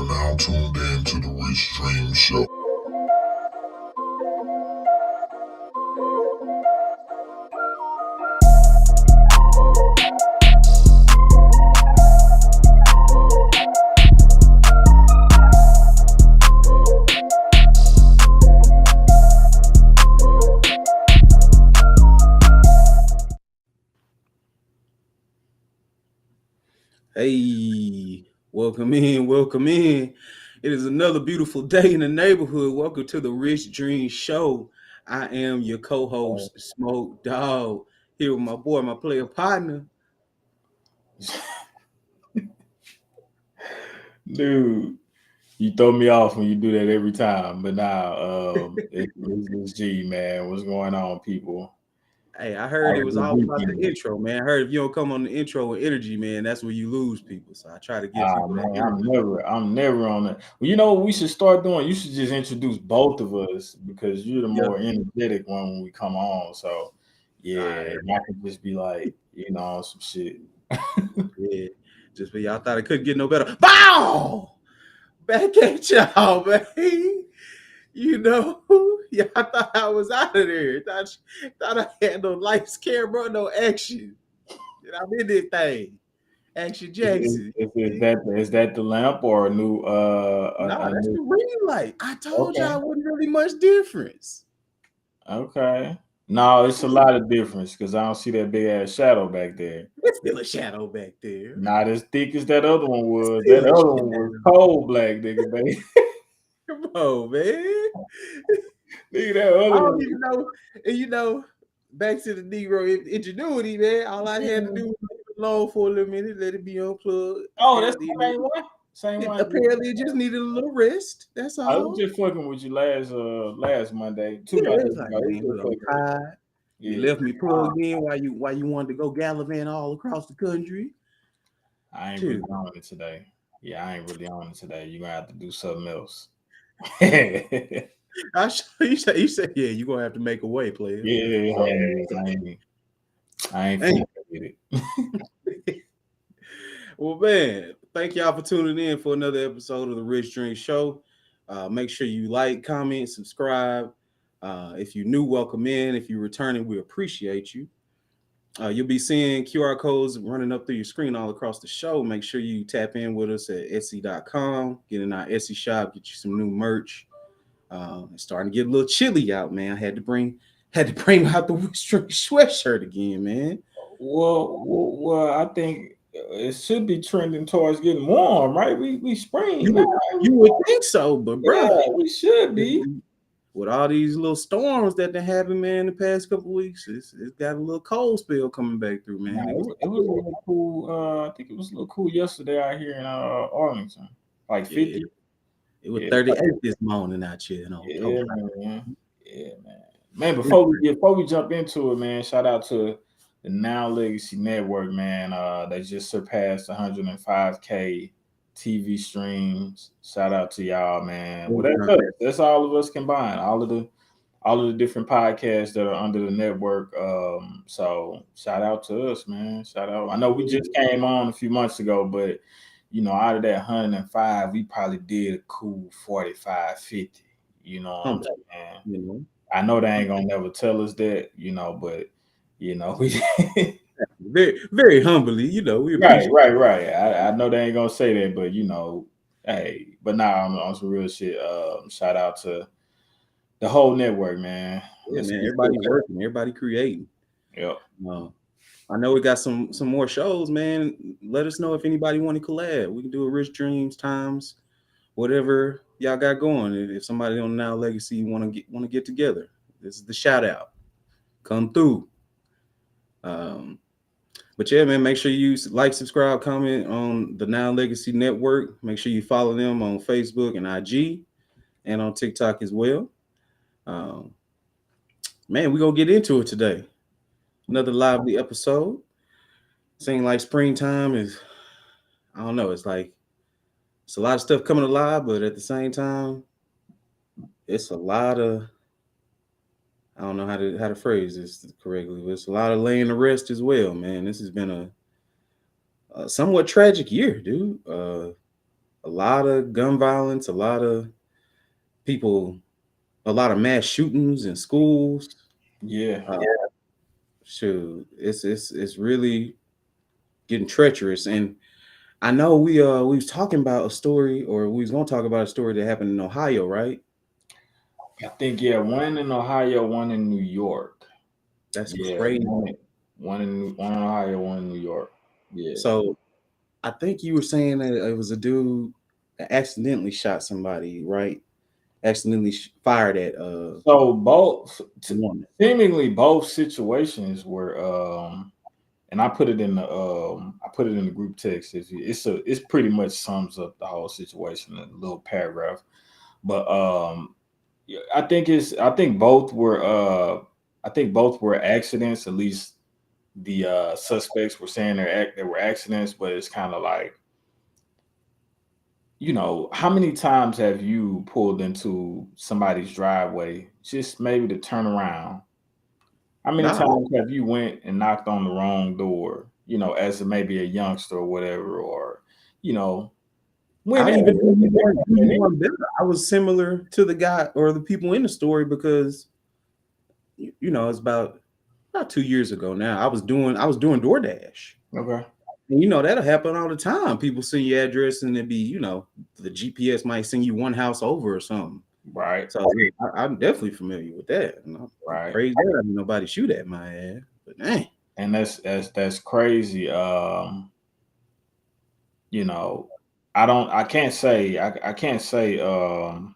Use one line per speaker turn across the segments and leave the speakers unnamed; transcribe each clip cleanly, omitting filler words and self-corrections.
now tuned in to the Dreamzz show.
Hey, welcome in. It is another beautiful day in the neighborhood. Welcome to the Dreamzz show. I am your co-host, Smok3og, here with my boy, my player partner.
Dude, you throw me off when you do that every time. But now, it's G, man. What's going on, people?
Hey, I heard it was all about the intro, man. I heard if you don't come on the intro with energy, man, that's where you lose people. So I try to give people that energy.
I'm never on that. Well, you know what we should start doing? You should just introduce both of us because you're the more energetic one when we come on. So yeah, I could just be like, some shit.
Yeah. Just but y'all thought it couldn't get no better. Bow! Back at y'all, man. Y'all thought I was out of there. Thought I had no lights, camera, no action. And I'm in this thing. Action Jackson.
Is that the lamp or a new
No, that's the ring light. I told y'all wasn't really much difference.
Okay. No, it's a lot of difference because I don't see that big ass shadow back there.
It's still a shadow back there.
Not as thick as that other one was. That other one was cold black, nigga, baby.
Come on, man.
Nigga, that other
I don't
one.
even know. And back to the Negro ingenuity, man. All I had to do was leave it alone for a little minute, let it be unplugged.
Oh, that's the same one? Same one.
Apparently, it just needed a little rest. That's all.
I was just fucking with you last Monday.
You left me plugged in while you wanted to go gallivanting all across the country.
I ain't really on it today. Yeah, I ain't really on it today. You're gonna have to do something else.
You said, yeah, you're gonna have to make a way, player.
Yeah, I ain't with it.
Well, man, thank y'all for tuning in for another episode of the Dreamzz show. Make sure you like, comment, subscribe. If you're new, welcome in. If you're returning, we appreciate you. You'll be seeing QR codes running up through your screen all across the show. Make sure you tap in with us at Etsy.com. Get in our Etsy shop, get you some new merch. It's starting to get a little chilly out, man. I had to bring out the sweatshirt again, man.
Well, I think it should be trending towards getting warm, right? We spring.
You would think so, but bro,
we should be.
With all these little storms that they having, man, the past couple of weeks, it's got a little cold spell coming back through, man.
It was a little cool. I think it was a little cool yesterday out here in Arlington, like 50.
It was 38 this morning out here in October.
Yeah, man. Before we jump into it, man, shout out to the Now Legacy Network, man. They just surpassed 105K TV streams. Shout out to y'all, man. Well, that's all of us combined. All of the different podcasts that are under the network. So shout out to us, man. Shout out. I know we just came on a few months ago, but out of that 105, we probably did a cool 45, 50. You know what I'm saying? I know they ain't gonna never tell us that, but we
very, very humbly, we
appreciate right. I know they ain't gonna say that, but hey, but on some real shit. Shout out to the whole network, man.
Yeah, man, everybody working, everybody creating.
Yep.
I know we got some more shows, man. Let us know if anybody want to collab. We can do a Dreamzz times, whatever y'all got going. If somebody on Now Legacy want to get together, this is the shout out. Come through. But yeah, man, make sure you like, subscribe, comment on the Now Legacy Network. Make sure you follow them on Facebook and IG and on TikTok as well. Man, we're going to get into it today. Another lively episode. Seems like springtime is, I don't know, it's a lot of stuff coming alive, but at the same time, it's a lot of, I don't know how to phrase this correctly, but it's a lot of laying to rest as well, man. This has been a somewhat tragic year, dude. a lot of gun violence, a lot of people, a lot of mass shootings in schools.
Yeah.
Shoot, it's really getting treacherous. And I know we was talking about a story, or we was gonna talk about a story that happened in Ohio, right?
I think one in Ohio, one in New York.
That's
Yeah,
crazy.
one in Ohio, one in New York. Yeah.
So I think you were saying that it was a dude that accidentally shot somebody, right? Accidentally fired at
So both
a woman.
seemingly both situations were and I put it in the group text. It's pretty much sums up the whole situation in a little paragraph. But yeah, I think both were accidents. At least the suspects were saying they were accidents, but it's kind of like, how many times have you pulled into somebody's driveway just maybe to turn around? How many
Nah,
times have you went and knocked on the wrong door, as maybe a youngster or whatever, or, you know, when
I even do you one better. I was similar to the guy or the people in the story because it's about 2 years ago now. I was doing DoorDash.
Okay.
And that'll happen all the time. People send you address and it be, the GPS might send you one house over or something.
Right,
So yeah, I'm definitely familiar with that. And I'm
right.
praise God, nobody shoot at my ass. But dang,
And that's crazy. You know, I can't say I can't say you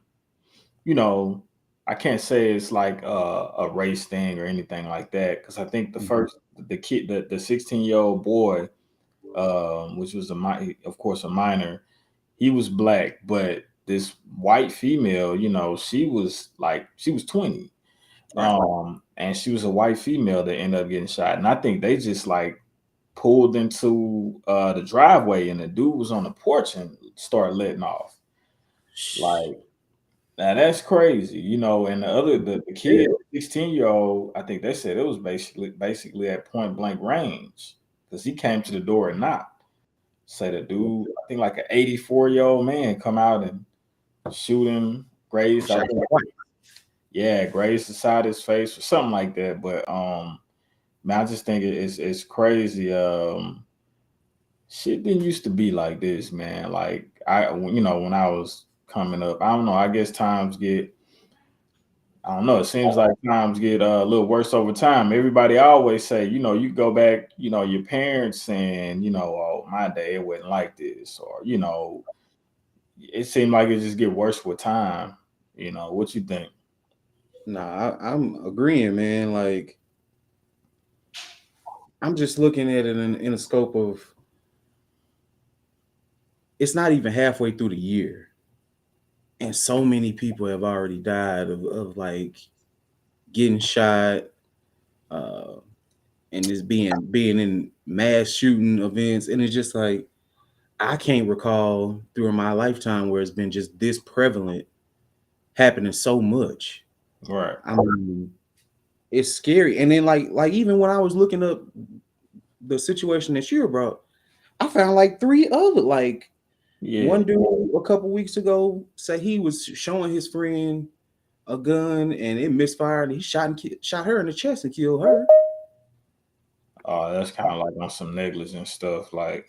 know, I can't say it's like a race thing or anything like that, because I think the kid, the 16-year-old boy, which was of course a minor, he was black, but this white female, she was 20,
right.
and she was a white female that ended up getting shot, and I think they just like pulled into the driveway, and the dude was on the porch and started letting off. Like, now that's crazy, And the
Yeah.
kid, 16-year-old, I think they said it was basically at point blank range, because he came to the door and knocked. Say the dude, I think like an 84-year-old man come out and shoot him, graze, I
Shot
think,
twice.
yeah, graze the side of his face or something like that. But man, I just think it's crazy. Shit didn't used to be like this, man. Like, when I was coming up, I don't know. I guess I don't know. It seems like times get a little worse over time. Everybody always say, you go back, your parents saying, oh, my day it wasn't like this, or it seemed like it just get worse with time. What you think?
Nah, I'm agreeing, man. Like I'm just looking at it in a scope of it's not even halfway through the year, and so many people have already died of like getting shot, uh, and just being in mass shooting events, and it's just like I can't recall during my lifetime where it's been just this prevalent happening so much.
Right.
I mean, it's scary. And then like even when I was looking up the situation that you brought, I found like three other like
Yeah.
one dude a couple weeks ago said he was showing his friend a gun and it misfired. And he shot her in the chest and killed her.
That's kind of like on some negligent stuff, like,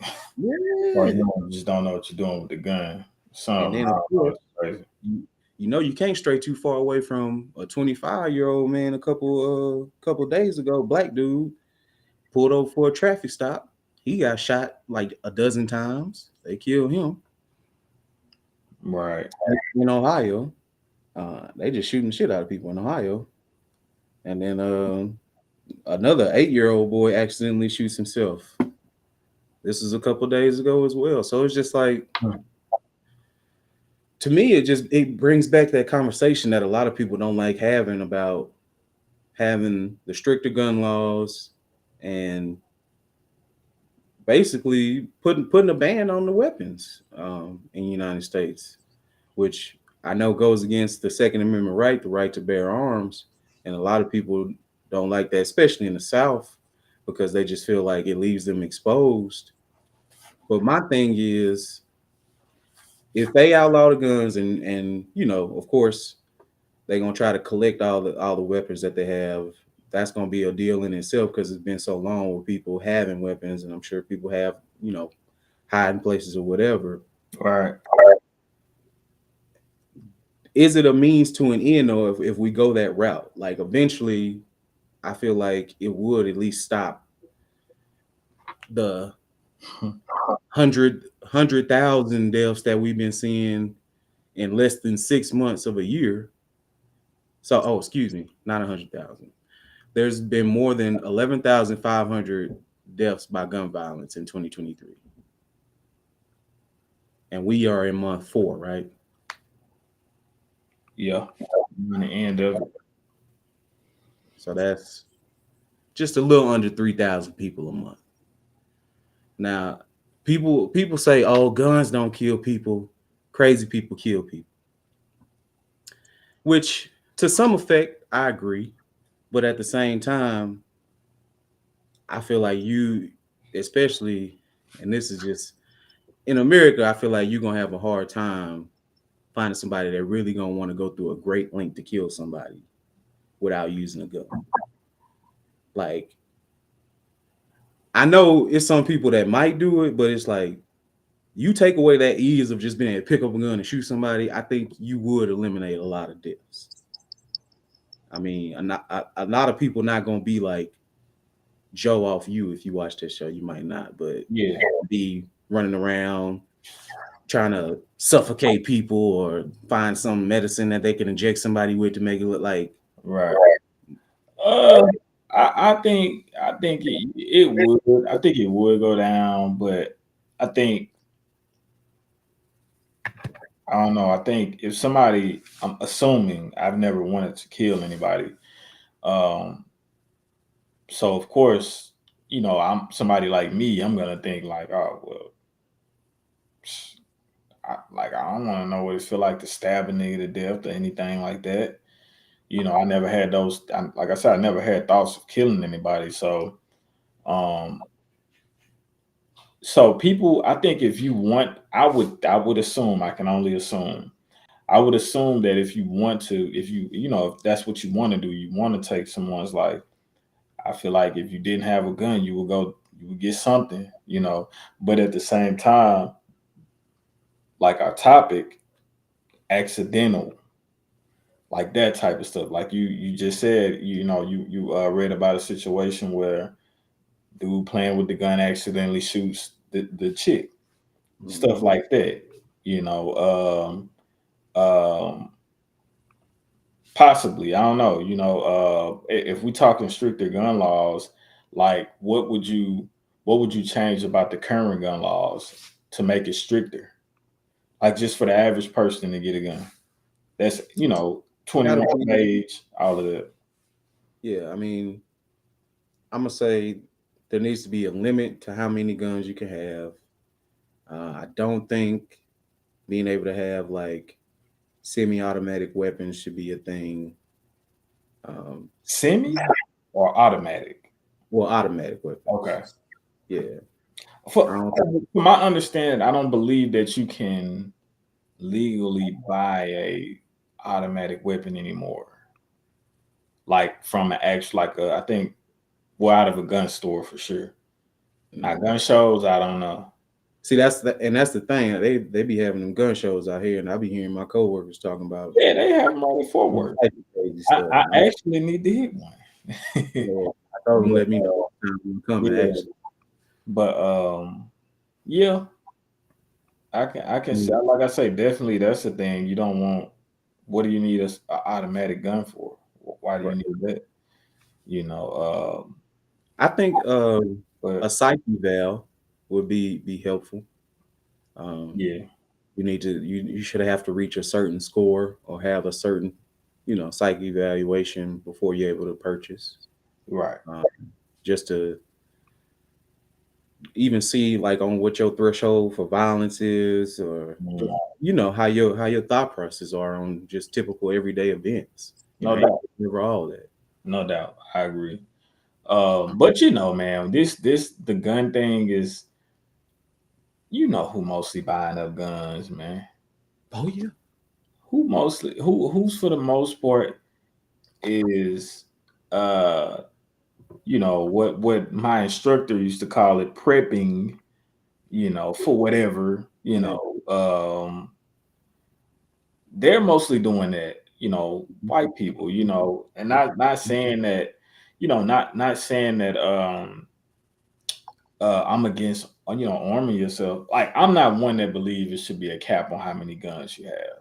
or
Yeah.
you just don't know what you're doing with the gun.
And
Something, I
then
don't
of
know,
course,
it's crazy.
you can't stray too far away from a 25-year-old man. A couple days ago, black dude pulled over for a traffic stop. He got shot like a dozen times. They killed him
Right.
in Ohio. They just shooting the shit out of people in Ohio. And then another 8-year-old boy accidentally shoots himself. This is a couple days ago as well. So it's just like, to me, it brings back that conversation that a lot of people don't like having about having the stricter gun laws and basically putting a ban on the weapons in the United States, which I know goes against the Second Amendment right, the right to bear arms, and a lot of people don't like that, especially in the South, because they just feel like it leaves them exposed. But my thing is, if they outlaw the guns and you know, of course, they're gonna try to collect all the weapons that they have. That's gonna be a deal in itself because it's been so long with people having weapons, and I'm sure people have, you know, hiding places or whatever.
Right.
Is it a means to an end, or if we go that route? Like eventually, I feel like it would at least stop the 100,000 deaths that we've been seeing in less than 6 months of a year. So, oh, excuse me, not 100,000. There's been more than 11,500 deaths by gun violence in 2023. And we are in month 4, right?
Yeah. On the end of it.
So that's just a little under 3,000 people a month. Now, people say, "Oh, guns don't kill people. Crazy people kill people." Which to some effect, I agree, but at the same time, I feel like you, especially, and this is just in America, I feel like you're gonna have a hard time finding somebody that really gonna want to go through a great length to kill somebody without using a gun. Like, I know it's some people that might do it, but it's like you take away that ease of just being able to pick up a gun and shoot somebody, I think you would eliminate a lot of deaths. I mean, a lot of people not gonna be like Joe off you if you watch this show. You might not, but
Yeah,
be running around trying to suffocate people or find some medicine that they can inject somebody with to make it look like
right. Uh, I think it would. I think it would go down, but I think I don't know. I think if somebody, I'm assuming I've never wanted to kill anybody. Um, so of course, I'm somebody like me. I'm gonna think like, oh well, I don't want to know what it feel like to stab a nigga to death or anything like that. I never had those. Like I said, I never had thoughts of killing anybody. Um, so people, I think if you want, I would assume. I can only assume. I would assume that if you want to, if that's what you want to do, you want to take someone's life. I feel like if you didn't have a gun, you would get something. But at the same time, like our topic, accidental, like that type of stuff. Like you just said, you read about a situation where dude playing with the gun accidentally shoots the chick, stuff like that. You know, um, possibly, I don't know. If we talking stricter gun laws, like what would you change about the current gun laws to make it stricter? Like just for the average person to get a gun. That's 21 age, all of that.
yeah, I mean, I'm gonna say there needs to be a limit to how many guns you can have. I don't think being able to have like semi-automatic weapons should be a thing. Um,
Semi or automatic?
well, automatic
Okay.
weapons. Yeah, I
For,
don't
for my understanding, I don't believe that you can legally buy a automatic weapon anymore. Like from an actual, I think, well, out of a gun store for sure. Now gun shows, I don't know.
see that's the thing. They be having them gun shows out here, and I be hearing my coworkers talking about
Yeah, they have money for work.
crazy
I,
stuff.
I actually need to hit one.
I told them let me know when coming.
Yeah.
Actually,
But yeah, I can say, like I say, definitely that's the thing. You don't want, what do you need an automatic gun for? Why do you need that? You know,
I think
but
a psyche valve would be helpful.
yeah,
You should have to reach a certain score or have a certain psych evaluation before you're able to purchase.
right.
Just to even see like on what your threshold for violence is, or how your thought processes are on just typical everyday events.
No doubt.
Remember all that.
No doubt. I agree. But man, the gun thing is, who mostly buying up guns, man.
Oh yeah.
Who's for the most part is what my instructor used to call it prepping, for whatever,
Yeah.
they're mostly doing that, white people, and not saying that, not saying that I'm against, arming yourself. Like, I'm not one that believes it should be a cap on how many guns you have.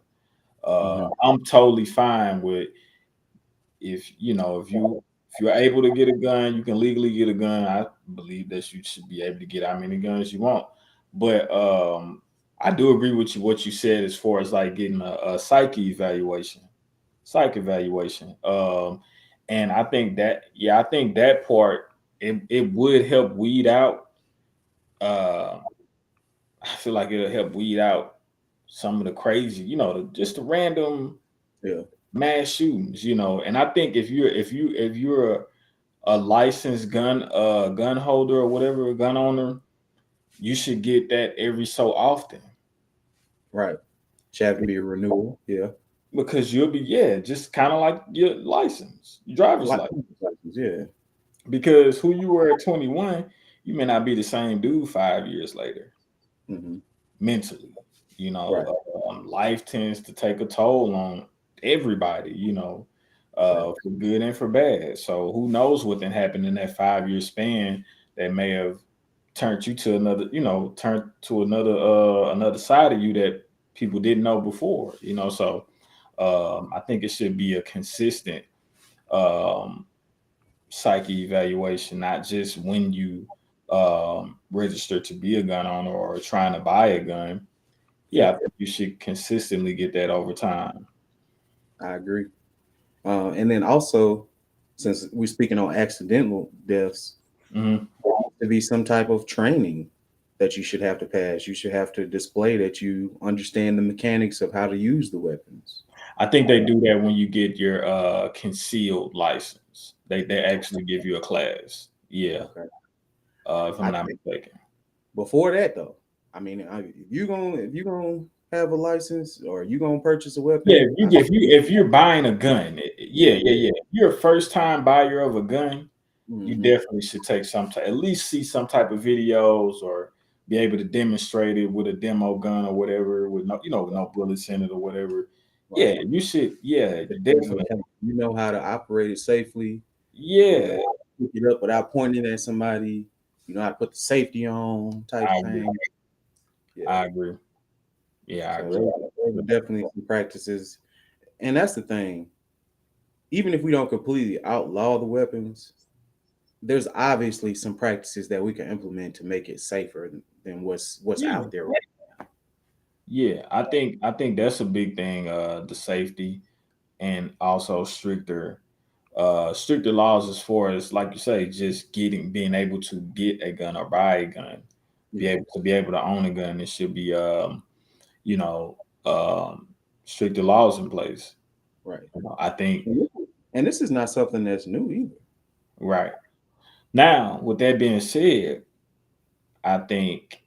Mhm.
I'm totally fine with, if you're able to get a gun, you can legally get a gun. I believe that you should be able to get how many guns you want. But I do agree with you what you said as far as like getting a psych evaluation. And I think that part, it would help weed out. Uh, I feel like it'll help weed out some of the crazy, just the random
Yeah.
mass shootings, And I think if you're a licensed gun holder or whatever, a gun owner, you should get that every so often,
Right. Should have to be a renewal. Yeah.
because you'll be, just kind of like your license, your driver's
Like,
license.
yeah.
Because who you were at 21, you may not be the same dude 5 years later,
Hmm.
mentally.
Right.
Life tends to take a toll on everybody, for good and for bad. So who knows what then happened in that 5 year span that may have turned you to another, turned to another side of you that people didn't know before. So I think it should be a consistent um, psyche evaluation, not just when you register to be a gun owner or trying to buy a gun.
Yeah.
Yeah, I think you should consistently get that over time.
I agree. And then also, since we're speaking on accidental deaths,
Hmm.
to be some type of training that you should have to pass. You should have to display that you understand the mechanics of how to use the weapons.
I think they do that when you get your concealed license. They actually give you a class. Yeah,
Okay.
if I'm
I
not
think
mistaken.
before that though, I mean, if you gonna have a license or you gonna purchase a
Yeah,
weapon,
if you're buying a gun, yeah,
yeah,
yeah,
yeah.
yeah. If you're a first time buyer of a gun, you
Hmm.
definitely should take at least see some type of videos or be able to demonstrate it with a demo gun or whatever, with no, with no bullets in it or whatever.
Right.
Yeah, you should. Yeah,
That you
definitely.
know how to operate it safely. You
Yeah,
know, pick it up without pointing at somebody. You know how to put the safety on, type
I agree.
thing. Yeah.
I agree. Yeah, I
So
agree.
those are definitely some practices, and that's the thing. Even if we don't completely outlaw the weapons, there's obviously some practices that we can implement to make it safer than what's
Yeah,
out there.
yeah. I think that's a big thing. The safety, and also stricter laws as far as, like you say, just being able to get a gun or buy a gun,
Yeah,
be able to own a gun. It should be you know um stricter laws in place.
right.
I think,
And this is not something that's new either.
right. Now, with that being said, I think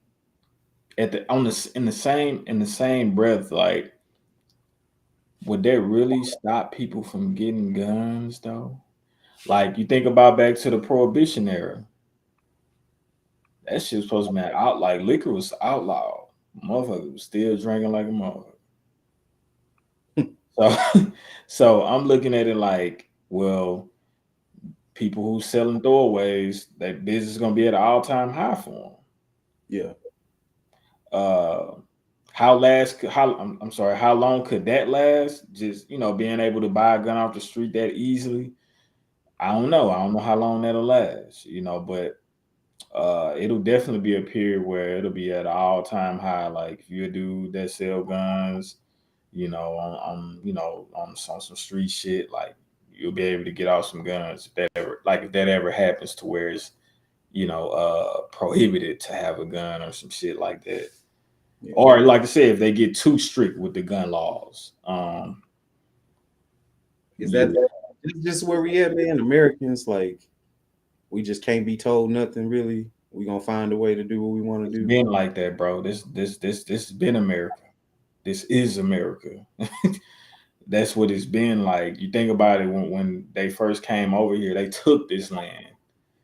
at the on the in the same breath, like, would that really stop people from getting guns though? Like, you think about back to the prohibition era, that shit was supposed to be out. Like, liquor was outlawed. Motherfucker was still drinking like a motherfucker. So, so I'm looking at it like, well, people who selling throwaways, that business is gonna be at an all time high for
Yeah,
them. I'm sorry, how long could that last? Just, being able to buy a gun off the street that easily. I don't know. I don't know how long that'll last. But it'll definitely be a period where it'll be at an all time high. Like, if you're a dude that sell guns, on some street shit, like, you'll be able to get off some guns if that ever happens to where it's, prohibited to have a gun or some shit like that.
yeah.
Or, like I said, if they get too strict with the gun laws.
Is
Yeah,
that just where we at, man? Americans, like, we just can't be told nothing really. We gonna find a way to do what we want to
it's
do.
been like that, bro. This has been America. this is America. That's what it's been like. You think about it when they first came over here, they took this land.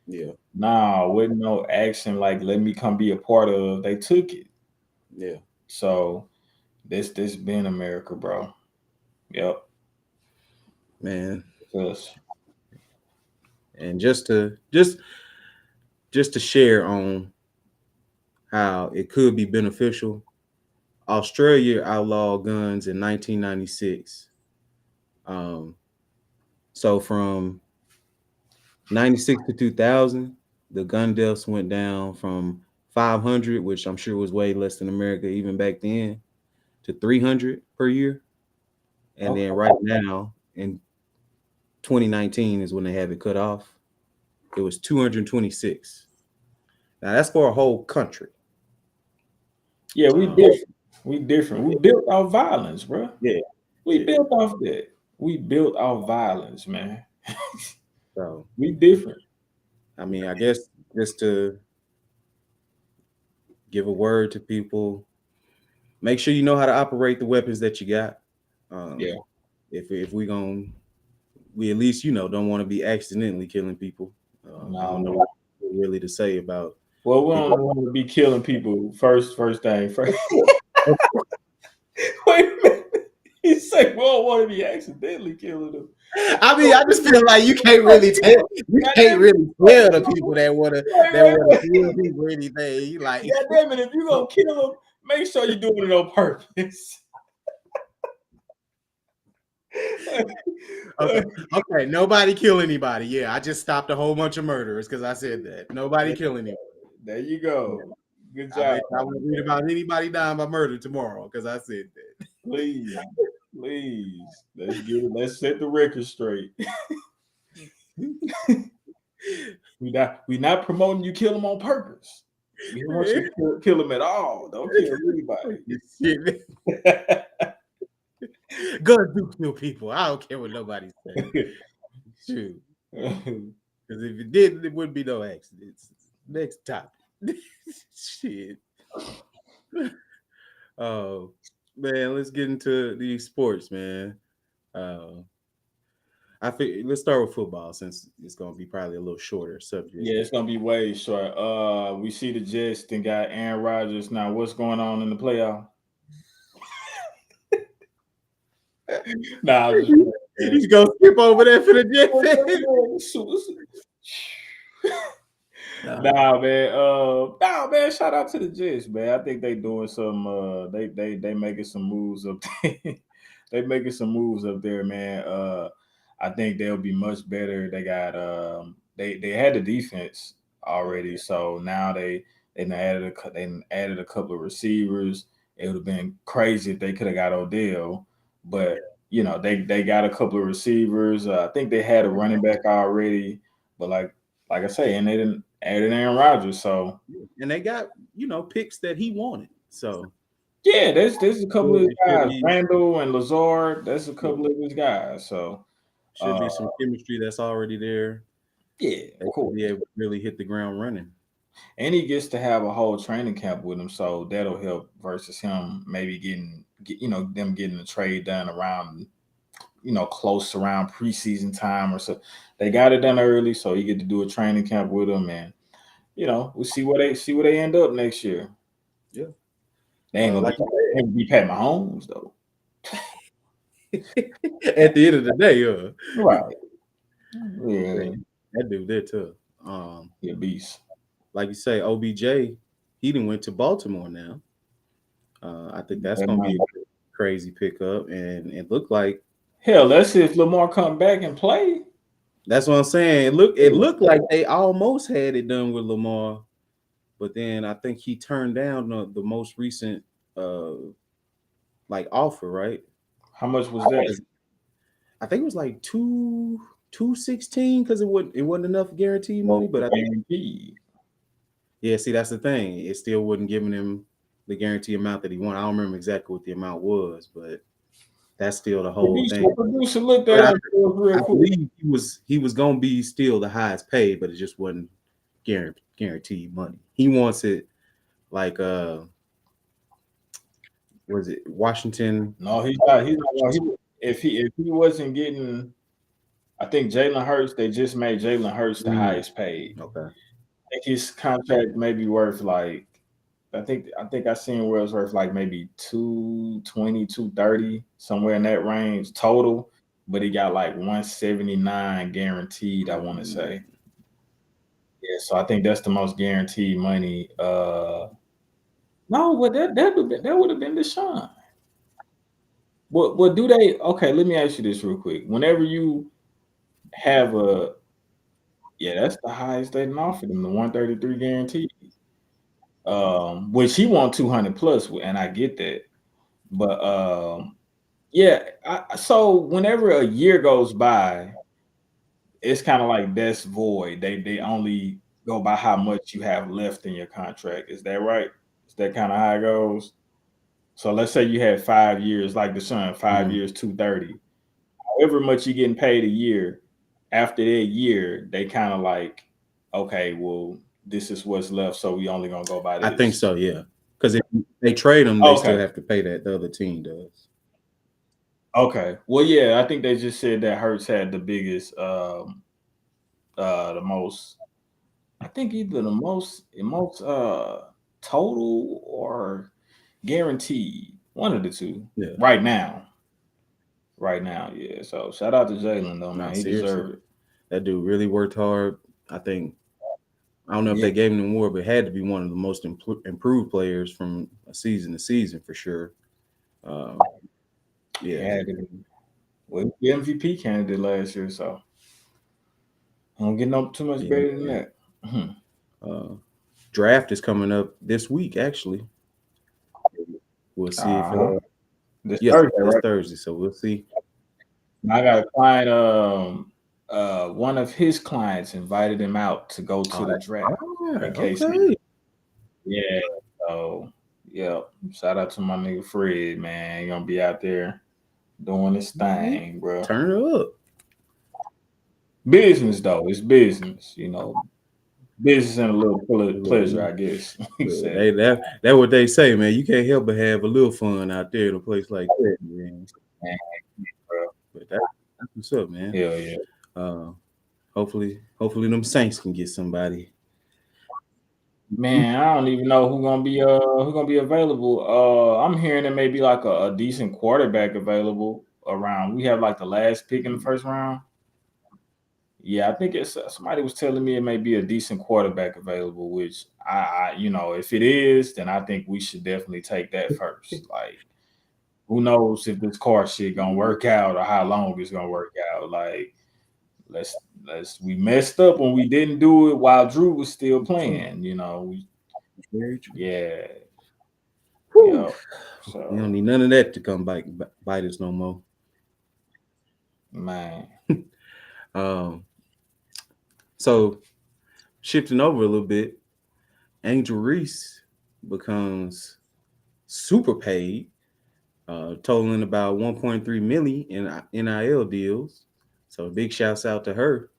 Yeah.
Nah, with no action like let me come be a part of. They took it.
Yeah.
So this been America, bro. Yep.
Man.
Yes.
And just to share on how it could be beneficial, Australia outlawed guns in 1996. So from 96 to 2000, the gun deaths went down from 500, which I'm sure was way less than America even back then, to 300 per year. And then right now in 2019 is when they have it cut off. It was 226. Now that's for a whole country.
Yeah, we different. We different. We built off violence, bro.
Yeah.
We built off that. We built off violence, man.
So
we different.
I mean, I guess just to give a word to people, make sure you know how to operate the weapons that you got.
Yeah.
If we at least don't want to be accidentally killing people. I don't know what really to say about.
Well, we don't want to be killing people first thing first. Wait a minute. He said we don't want to be accidentally killing them.
I mean, I just feel like you can't really tell. You can't really tell the people that want to kill people or anything. Like,
God damn it, if you gonna kill them, make sure you're doing it on purpose.
Okay. Nobody kill anybody. Yeah, I just stopped a whole bunch of murderers because I said that. Nobody kill anybody.
There you go. Good job.
I won't read about anybody dying by murder tomorrow because I said that.
Please, let's set the record straight. we not promoting you kill them on purpose. We don't want you to kill them at all. Don't kill anybody.
Guns do kill people. I don't care what nobody says. Shoot. Because if it didn't, it wouldn't be no accidents. Next topic. Shit. Oh man, let's get into these sports, man. I think let's start with football since it's gonna be probably a little shorter subject.
Yeah, it's gonna be way short. We see the Jets then got Aaron Rodgers. Now, what's going on in the playoff? Nah,
he's gonna skip over that for the Jets.
Nah, man. Shout out to the Jets, man. I think they doing some. They making some moves up there. They making some moves up there, man. I think they'll be much better. They got they had the defense already, so now they added a couple of receivers. It would have been crazy if they could have got Odell, but they got a couple of receivers. I think they had a running back already, but like I say, and they didn't add Aaron Rodgers, so
and they got picks that he wanted. So
yeah, there's a couple of guys, Randall and Lazard. That's a couple of these guys. So
should be some chemistry that's already there.
Yeah,
of course. Be able to really hit the ground running.
And he gets to have a whole training camp with him, so that'll help versus him maybe them getting the trade done around close around preseason time or so. They got it done early, so you get to do a training camp with them, and we'll see where they end up next year.
Yeah,
they ain't gonna be Pat Mahomes though.
At the end of the day,
right?
Yeah, that dude there too.
Yeah, beast.
Like you say, OBJ, he done went to Baltimore now. I think that's gonna be a crazy pickup, and it looked like
hell. Let's see if Lamar come back and play.
That's what I'm saying. It looked like they almost had it done with Lamar, but then I think he turned down the most recent offer, right?
How much was that?
I think it was like 216 because it wasn't enough guaranteed money, but I think yeah, see that's the thing. It still wasn't giving him the guarantee amount that he wanted. I don't remember exactly what the amount was, but that's still the whole thing. I believe he was gonna be still the highest paid, but it just wasn't guaranteed money. He wants it like Was it Washington?
No, he's not. He's not. If he wasn't getting, I think Jalen Hurts. They just made Jalen Hurts the highest paid.
Okay.
I think his contract may be worth like. I think I seen where it's worth like maybe 220, 230, somewhere in that range total. But he got like 179 guaranteed. I want to say. Yeah, so I think that's the most guaranteed money. No, but that would have been Deshaun. What do they? Okay, let me ask you this real quick. Whenever you have that's the highest they can offer them, the 133 guaranteed. Which he want 200 plus, and I get that. But so whenever a year goes by, it's kind of like that's void. They only go by how much you have left in your contract. Is that right? Is that kind of how it goes? So let's say you had 5 years, like the Sun, 5 years, 230. However much you're getting paid a year, after that year, they kind of like, okay, well, this is what's left, so we only gonna go by this.
I think so, yeah. Because if they trade them, they still have to pay that. The other team does.
Okay. Well, yeah, I think they just said that Hurts had the biggest, the most. I think either the most total or guaranteed, one of the two.
Yeah.
Right now, yeah. So shout out to Jalen though, man. He deserved it.
That dude really worked hard. I think. I don't know if they gave him the award, but had to be one of the most improved players from season to season for sure.
Yeah. Well, the MVP candidate last year, so I don't get no too much better than that.
Draft is coming up this week, actually. We'll see if
this Thursday, right?
Thursday, so we'll see.
I got a client. One of his clients invited him out to go to the draft. In case yeah. So yeah, shout out to my nigga Fred, man. He gonna be out there doing his thing, bro.
Turn it up.
Business though, it's business, you know. Business and a little pleasure, I guess.
That's what they say, man. You can't help but have a little fun out there in a place like that, man. But that's what's up, man.
Hell yeah.
Hopefully them Saints can get somebody.
Man, I don't even know who's gonna be available. I'm hearing there may be like a decent quarterback available around. We have like the last pick in the first round. Yeah, I think it's somebody was telling me it may be a decent quarterback available, which I if it is, then I think we should definitely take that first. Like, who knows if this car shit gonna work out or how long it's gonna work out. Like, we messed up when we didn't do it while Drew was still playing, yeah. So
we don't need none of that to come bite us no more.
Man.
So shifting over a little bit, Angel Reese becomes super paid, totaling about 1.3 million in NIL deals. So big shouts out to her.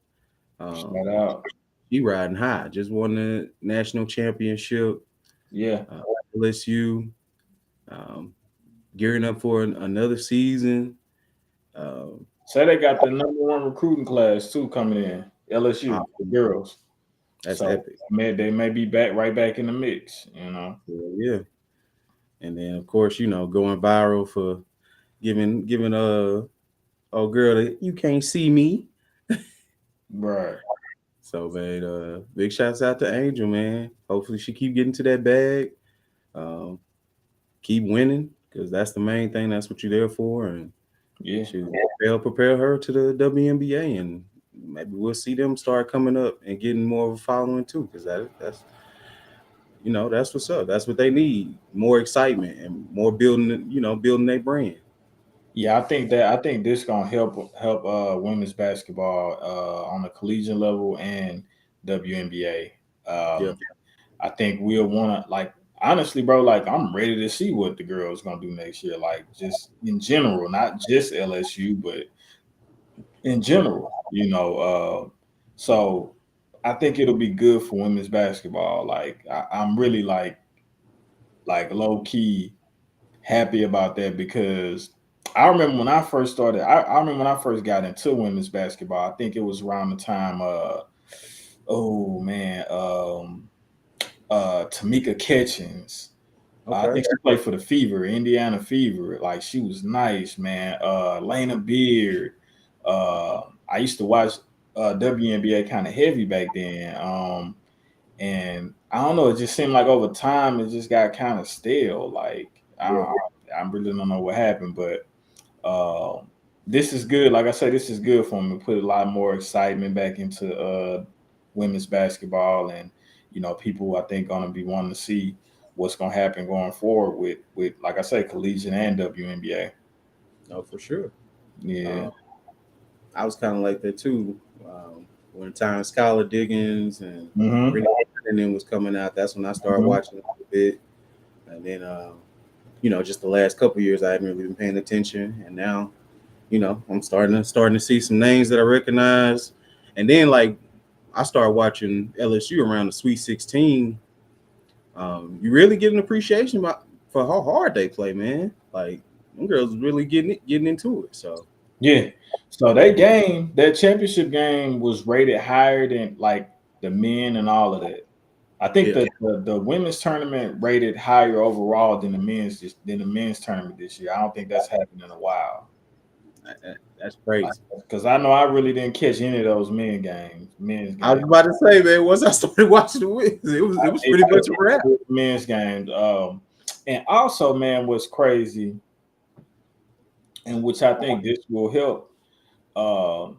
Shout out.
She riding high. Just won the national championship.
Yeah.
LSU. Gearing up for another season.
Say they got the #1 recruiting class too coming in. LSU girls.
That's epic.
They may be right back in the mix,
Yeah. And then of course, going viral for giving oh girl that you can't see me.
Right.
So man, big shouts out to Angel, man. Hopefully she keep getting to that bag. Keep winning, because that's the main thing. That's what you're there for. And they'll prepare her to the WNBA, and maybe we'll see them start coming up and getting more of a following too, because that's what's up. That's what they need. More excitement and more building their brand.
Yeah, I think this gonna help women's basketball on the collegiate level and WNBA. I think we'll want to, honestly, bro, I'm ready to see what the girls gonna do next year. Just in general, not just LSU, but in general, So I think it'll be good for women's basketball. I'm really like low key. happy about that because I remember when I first started. I remember when I first got into women's basketball. I think it was around the time. Oh man, Tamika Catchings. I
Okay.
think she played for the Fever, Indiana Fever. Like she was nice, man. Lena Beard. I used to watch WNBA kind of heavy back then. And I don't know, it just seemed like over time it just got kind of stale. Like
Yeah.
I really don't know what happened, but this is good. Like I said, this is good for them to put a lot more excitement back into women's basketball, and people I think gonna be wanting to see what's gonna happen going forward with like I say, collegiate and WNBA.
No, for sure.
Yeah.
I was kind of like that too. When time Skylar Diggins and
Mm-hmm.
Brittany and then was coming out, that's when I started
Mm-hmm.
watching a little bit. And then, just the last couple of years, I haven't really been paying attention. And now, I'm starting to see some names that I recognize. And then, like, I started watching LSU around the Sweet 16. You really get an appreciation for how hard they play, man. Like, them girls really getting into it. So,
Yeah. So that championship game was rated higher than like the men and all of that. I think
yeah,
the women's tournament rated higher overall than the men's tournament this year. I don't think that's happened in a while.
that's crazy.
Because I know I really didn't catch any of those men's
I was
games.
about to say, man, once I started watching the Wiz, it was pretty much a wrap.
Men's games. And also, man, what's crazy, and which I think this will help. Man,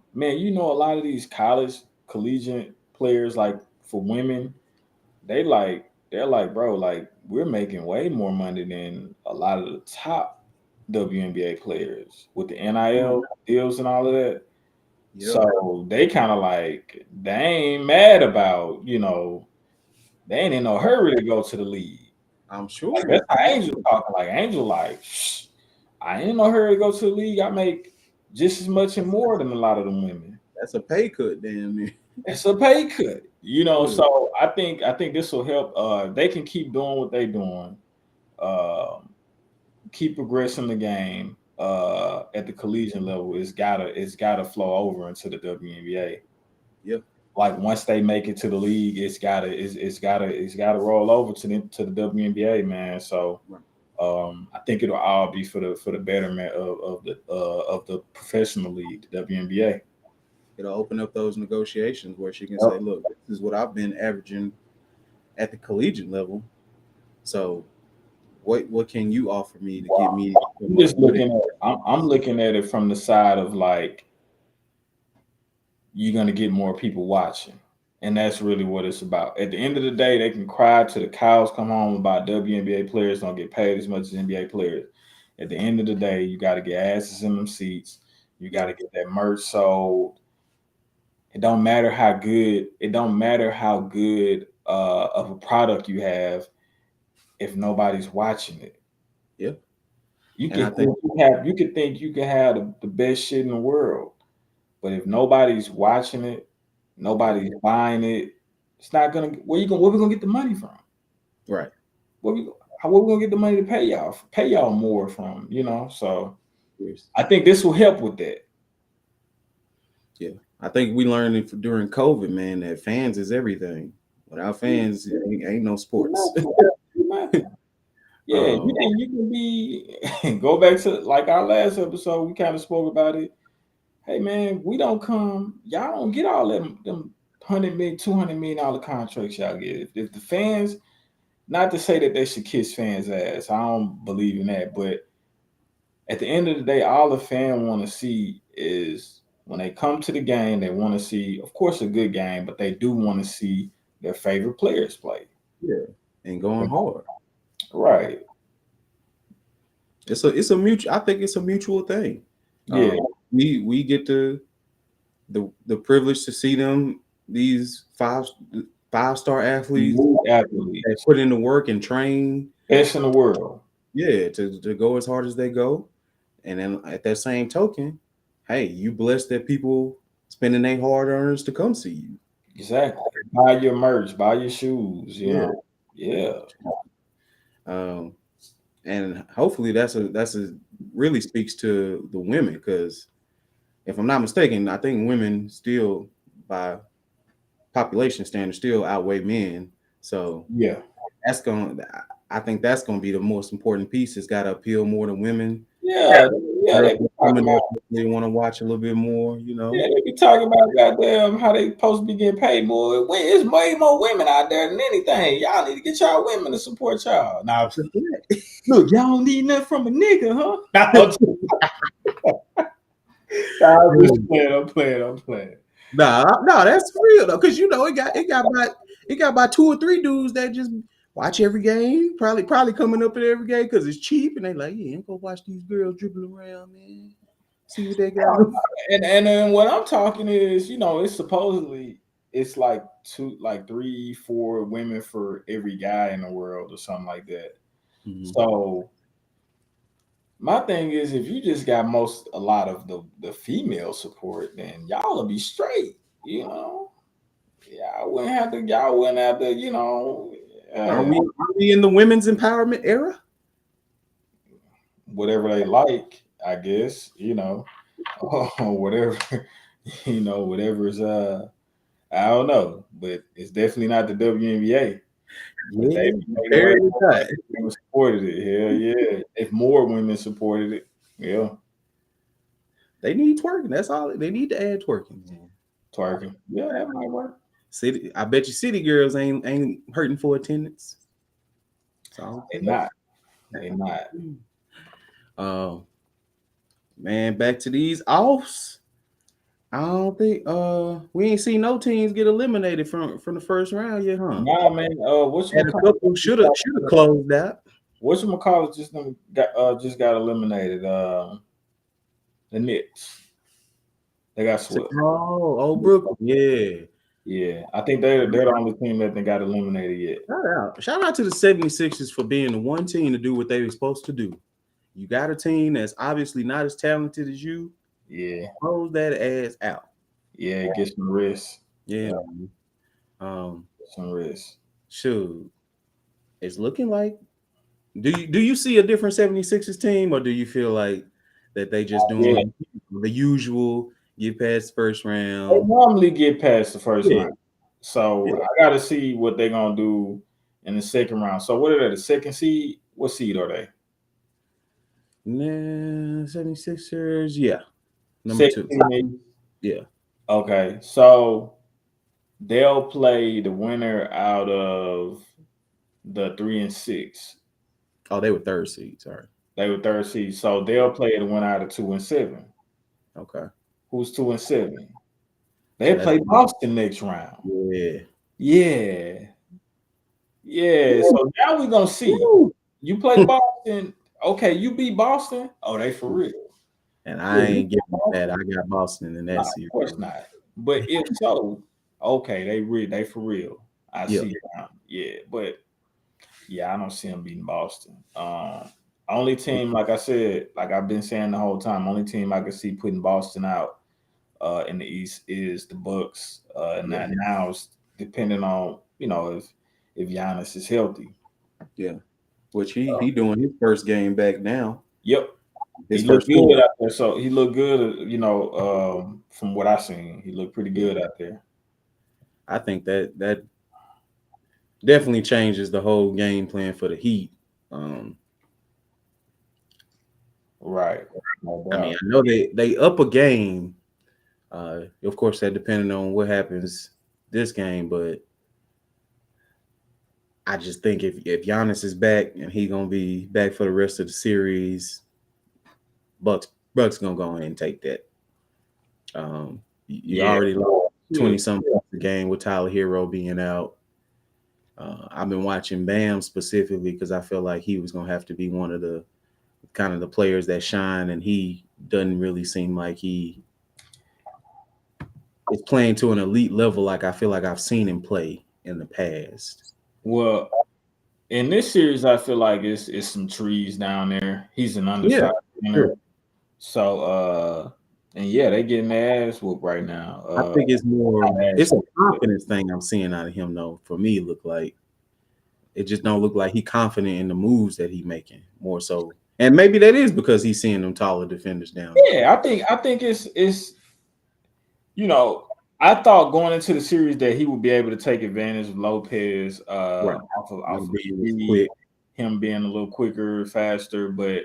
a lot of these college collegiate players, like for women, they're like, bro, like we're making way more money than a lot of the top WNBA players with the NIL deals and all of that.
Yeah,
So they kind of like they ain't mad about, they ain't in no hurry to go to the league.
I'm
Like
sure.
that's how Angel talking. Like Angel, like "Shh, I ain't in no hurry to go to the league. I make just as much and more than a lot of them women.
That's a pay cut, damn near.
It's a pay cut,
Yeah.
So I think this will help. They can keep doing what they're doing. Um, Keep progressing the game at the collegiate level. It's gotta flow over into the WNBA.
Yeah.
Like once they make it to the league, it's gotta roll over to the WNBA, man. So
Right.
I think it'll all be for the betterment of the professional league, the WNBA.
It'll open up those negotiations where she can
Yep.
say, "Look, this is what I've been averaging at the collegiate level. So, what can you offer me to get me
I'm just
what it?"
looking at I'm looking at it from the side of like you're gonna get more people watching. And that's really what it's about. At the end of the day, they can cry till the cows come home about WNBA players don't get paid as much as NBA players. At the end of the day, you got to get asses in them seats. You got
Yeah.
to get that merch sold. It don't matter how good. It don't matter how good of a product you have if nobody's watching it.
Yeah.
You
And
can
I think,
think you can have the best shit in the world, but if nobody's watching it, nobody's buying it, it's not gonna. Where we gonna get the money from?
right.
Where we gonna get the money to pay y'all more from? So
Yes.
I think this will help with that.
Yeah. I think we learned during COVID, man, that fans is everything. Without fans, ain't no sports.
Nothing. Yeah,
um,
you can be go back to like our last episode. We kind of spoke about it. Hey man, we don't come. Y'all don't get all them 100 million, $200 million contracts y'all get. If the fans, not to say that they should kiss fans' ass, I don't believe in that. But at the end of the day, all the fan want to see is when they come to the game, they want to see, of course, a good game, but they do want to see their favorite players play.
yeah. And going hard.
Right.
It's a mutual. I think it's a mutual thing.
Yeah.
We get the privilege to see them, these five-star athletes
Athletes,
that put in the work and train.
best in the world.
Yeah, to go as hard as they go. And then at that same token, hey, you blessed that people spending their hard earnings to come see you.
Exactly. Buy your merch, buy your shoes.
Yeah.
Yeah.
Um, and hopefully that's a really speaks to the women, because if I'm not mistaken, I think women still by population standards still outweigh men. So
Yeah,
that's going. I think that's going to be the most important piece. It's got to appeal more to women.
yeah, yeah.
Girls
They be talking
coming
about,
up, they want to watch a little bit more.
yeah, they be talking about goddamn how they supposed to be getting paid more. It's way more women out there than anything. Y'all need to get y'all women to support y'all. Now, look, y'all don't need nothing from a nigga, huh? I'm just playing. I'm playing.
Nah, that's real though, because it got about 2 or 3 dudes that just watch every game, probably coming up at every game because it's cheap, and they like, yeah, go watch these girls dribble around, man. See what they got.
And then what I'm talking is, it's supposedly it's like 3, 4 women for every guy in the world or something like that.
Mhm.
So my thing is, if you just got a lot of the female support, then y'all will be straight. Y'all wouldn't have to,
Are we in the women's empowerment era?
whatever they like, I guess, whatever, whatever's I don't know, but it's definitely not the WNBA.
Yeah,
They
barely got.
women supported it. Hell yeah. If more women supported it, yeah.
They need twerking. That's all. They need to add twerking. Man.
Twerking. Yeah, that might work.
I bet you city girls ain't hurting for attendance. So
They not. They not.
Man, back to these offs. I don't think we ain't seen no teams get eliminated from the first round yet, huh?
Nah, man.
And a couple should have closed out.
Whatchamacallit just got eliminated. The Knicks. They got swept.
Oh, Brooklyn. Yeah.
Yeah. I think they're the only team that they got eliminated yet.
Shout out to the 76ers for being the one team to do what they were supposed to do. You got a team that's obviously not as talented as you.
Yeah.
Close that ass out.
Yeah, get some rest.
Yeah.
Some rest.
Shoot. It's looking like do you see a different 76ers team, or do you feel like that they just doing the usual, get past the first round?
They normally get past the first round. So I gotta see what they're gonna do in the second round. So what are they, the second seed? What seed are they?
Nah, 76ers, yeah. Number 2. Yeah.
Okay. So they'll play the winner out of the 3 and 6.
Oh, they were third seed. Sorry.
They were third seed. So they'll play the winner out of 2 and 7.
Okay.
Who's 2 and 7? They play Boston next round.
Yeah.
Yeah. Yeah. So now we're gonna see. You play Boston. Okay, you beat Boston. Oh, they for real.
And I ain't giving that. I got Boston in that series.
Of course not. But if so, okay, they for real. I see now. Yeah, but yeah, I don't see them beating Boston. Only team, like I said, like I've been saying the whole time, only team I could see putting Boston out in the East is the Bucks. And that now is depending on, if Giannis is healthy.
Yeah. Which he doing his first game back now.
Yep. He looked good out there. So he looked good, from what I seen. He looked pretty good out there.
I think that definitely changes the whole game plan for the Heat.
Right.
I mean, I know they up a game. Of course, that depending on what happens this game, but I just think if Giannis is back and he gonna be back for the rest of the series, Bucks gonna go in and take that. You already lost 20-something the game with Tyler Hero being out. I've been watching Bam specifically because I feel like he was gonna have to be one of the kind of the players that shine, and he doesn't really seem like he is playing to an elite level like I feel like I've seen him play in the past.
Well, in this series, I feel like it's some trees down there. He's an undersized center. So and they getting their ass whooped right now.
I think it's a confidence thing I'm seeing out of him though. For me, look like it just don't look like he confident in the moves that he making more so. And maybe that is because he's seeing them taller defenders down there.
Yeah, I think it's I thought going into the series that he would be able to take advantage of Lopez
Right.
off of
Being
speed,
quick.
him being a little quicker, faster, but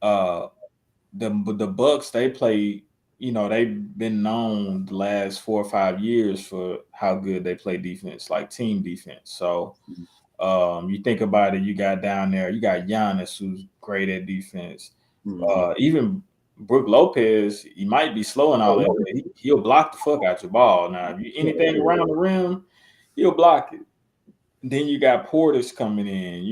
the Bucks they play, they've been known the last 4 or 5 years for how good they play defense, like team defense. So you think about it, you got down there, you got Giannis who's great at defense. Even Brook Lopez, he might be slow and all that, but he'll block the fuck out your ball. Now, if you anything around the rim, he'll block it. Then you got Portis coming in,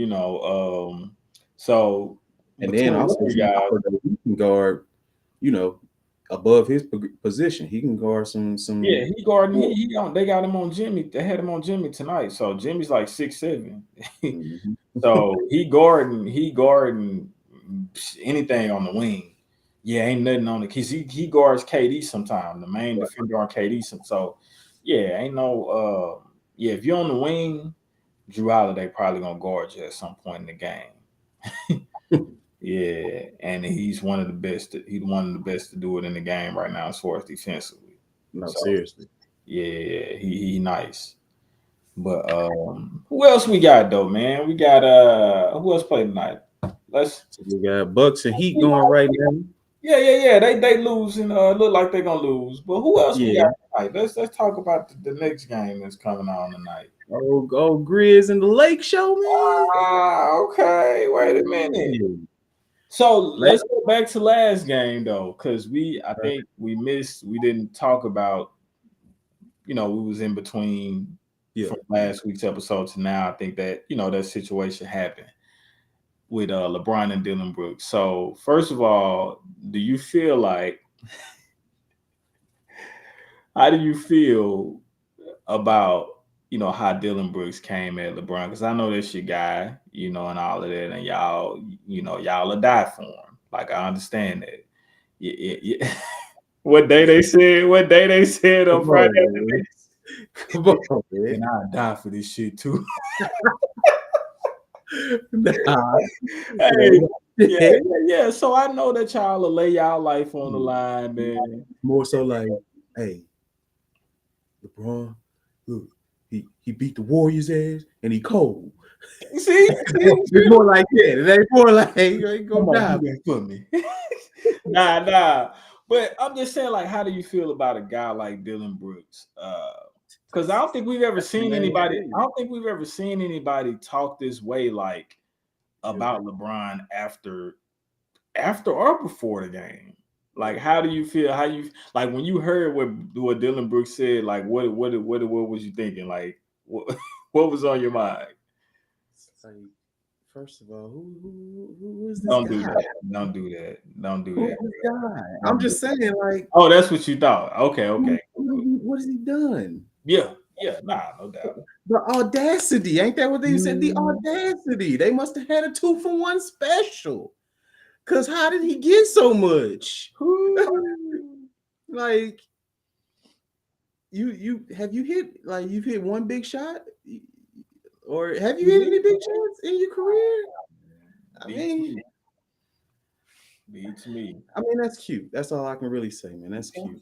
so
And then also he can guard, above his position. He can guard some.
Yeah, he guarding. They got him on Jimmy. They had him on Jimmy tonight. So Jimmy's like 6'7". So he guarding anything on the wing. Yeah, ain't nothing on it because he guards KD sometimes. The main defender on KD. So yeah, ain't no. If you're on the wing, Drew Holiday probably gonna guard you at some point in the game. Yeah, and he's one of the best. He's one of the best to do it in the game right now as far as defensively.
No, seriously.
Yeah, he nice. But who else we got though, man? We got who else played tonight?
We got Bucks and Heat going right now.
Yeah. They losing. Look like they're gonna lose. But who else we got tonight? Let's talk about the next game that's coming on tonight.
Oh, Grizz and the Lake Show, man.
Okay. Wait a minute. So let's go back to last game though, because I think we didn't talk about, we was in between from last week's episode to now. I think that, that situation happened with LeBron and Dillon Brooks. So first of all, how do you feel about, how Dillon Brooks came at LeBron? Because I know that's your guy, and all of that, and y'all will die for him. Like, I understand that. Yeah. What day they said on Friday? Come on, man. And I'll die for this shit too. Yeah. So I know that y'all will lay y'all life on the line, man.
More so like, hey, LeBron, look, he beat the Warriors' ass and he cold.
See?
It's more like that. It ain't more like, hey, you ain't gonna die
for me. Nah. But I'm just saying, like, how do you feel about a guy like Dillon Brooks? Because I don't think we've ever seen anybody. I don't think we've ever seen anybody talk this way, like about LeBron after or before the game. Like, how do you feel? How you like when you heard what Dillon Brooks said? Like, what was you thinking? Like, what was on your mind?
Like, first of all, who is this
Don't
guy?
Don't do that.
Who is this guy? I'm just saying, like,
oh, that's what you thought. Okay.
What has he done?
Yeah, nah, no doubt.
The audacity, ain't that what they said? The audacity. They must have had a 2-for-1 special. Cause how did he get so much? Like, you've hit one big shot, or have you hit any big shots in your career?
Beats me.
I mean, that's cute. That's all I can really say, man. That's cute.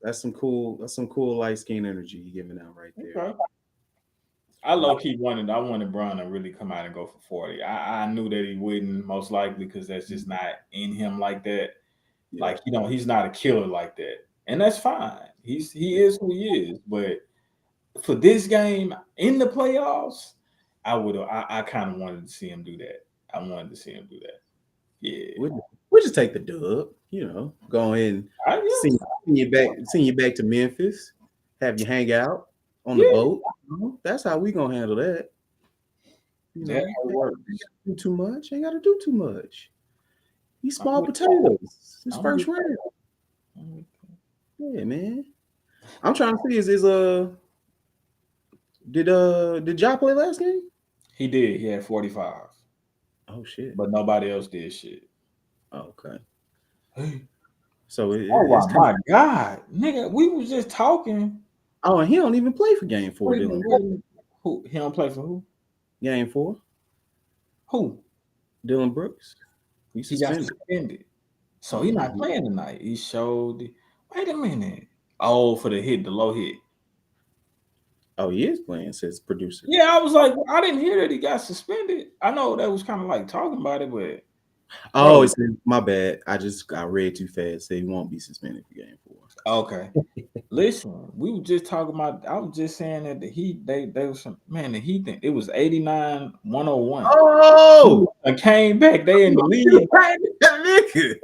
That's some cool light skin energy he giving out right there.
Okay. I low-key wanted Bron to really come out and go for 40. I knew that he wouldn't, most likely, because that's just not in him like that. Yeah. Like, he's not a killer like that. And that's fine. He is who he is. But for this game in the playoffs, I kind of wanted to see him do that. I wanted to see him do that. Yeah.
We'll just take the dub, go ahead and send you back to Memphis, have you hang out on the boat. That's how we gonna handle that.
That works.
Do too much. Ain't got to do too much. He's small potatoes. His first round. Yeah, man. I'm trying to see did Ja play last game?
He did. He had 45.
Oh shit.
But nobody else did shit.
Oh, okay. So
my God, nigga, we was just talking.
Oh, and he don't even play for game 4.
Who? He don't play for who?
Game 4.
Who?
Dylan Brooks. He
He got
suspended.
suspended. So he not playing tonight. He showed. Wait a minute. Oh, for the hit, the low hit.
Oh, he is playing, says producer.
Yeah, I was like, I didn't hear that he got suspended. I know that was kind of like talking about it, but
Oh, it's my bad. I read too fast. Say he won't be suspended for game 4.
okay. Listen, we were just talking about. I was just saying that the Heat, they was some man. The Heat, it was 89-101.
Oh,
I came back. They in the lead.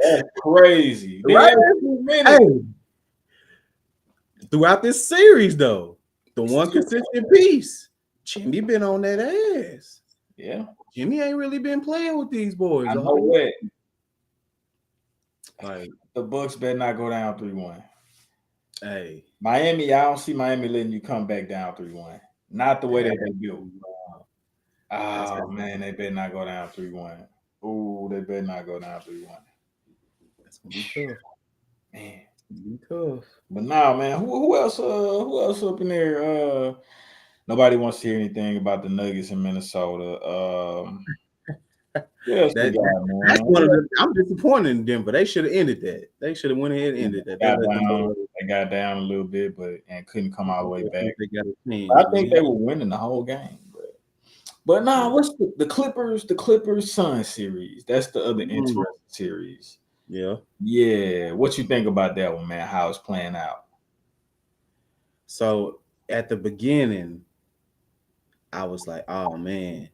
That's crazy.
Right?
Hey.
Throughout this series, though, the one consistent piece, Jimmy been on that ass.
Yeah,
Jimmy ain't really been playing with these boys.
I know what.
Like
the Bucks better not go down 3-1.
Hey,
Miami, I don't see Miami letting you come back down 3-1. Not the way that they built. Oh man, they better not go down 3-1. Ooh, they better not go down 3-1.
That's gonna be tough.
Man,
it's gonna be tough.
But nah, man, who else up in there? Nobody wants to hear anything about the Nuggets in Minnesota. Yes, that's
one of the. I'm disappointed in Denver. They should have ended that. They should have went ahead and ended that.
They got down a little bit, and couldn't come all the way back.
They got
I think they were winning the whole game, but nah. What's the Clippers Suns series? That's the other interesting series. Yeah. What you think about that one, man? How it's playing out?
So at the beginning, I was like, oh man.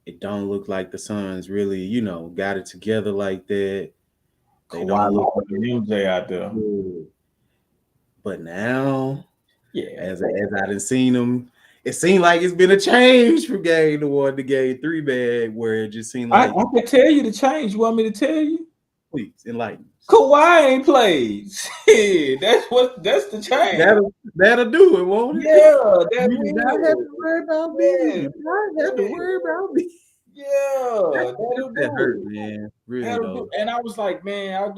It don't look like the Suns really, got it together like that.
They don't look like Dreamzz out there.
But now,
yeah,
as I done seen them, it seemed like it's been a change from game 1 to game 3, man. Where it just seemed like
I can tell you the change. You want me to tell you?
Please enlighten.
Kawhi ain't played. That's the change.
That'll do it, won't it?
Yeah,
you not have to worry about me. You not have to worry about me.
Yeah,
that hurt, man. Really though.
And I was like, man, I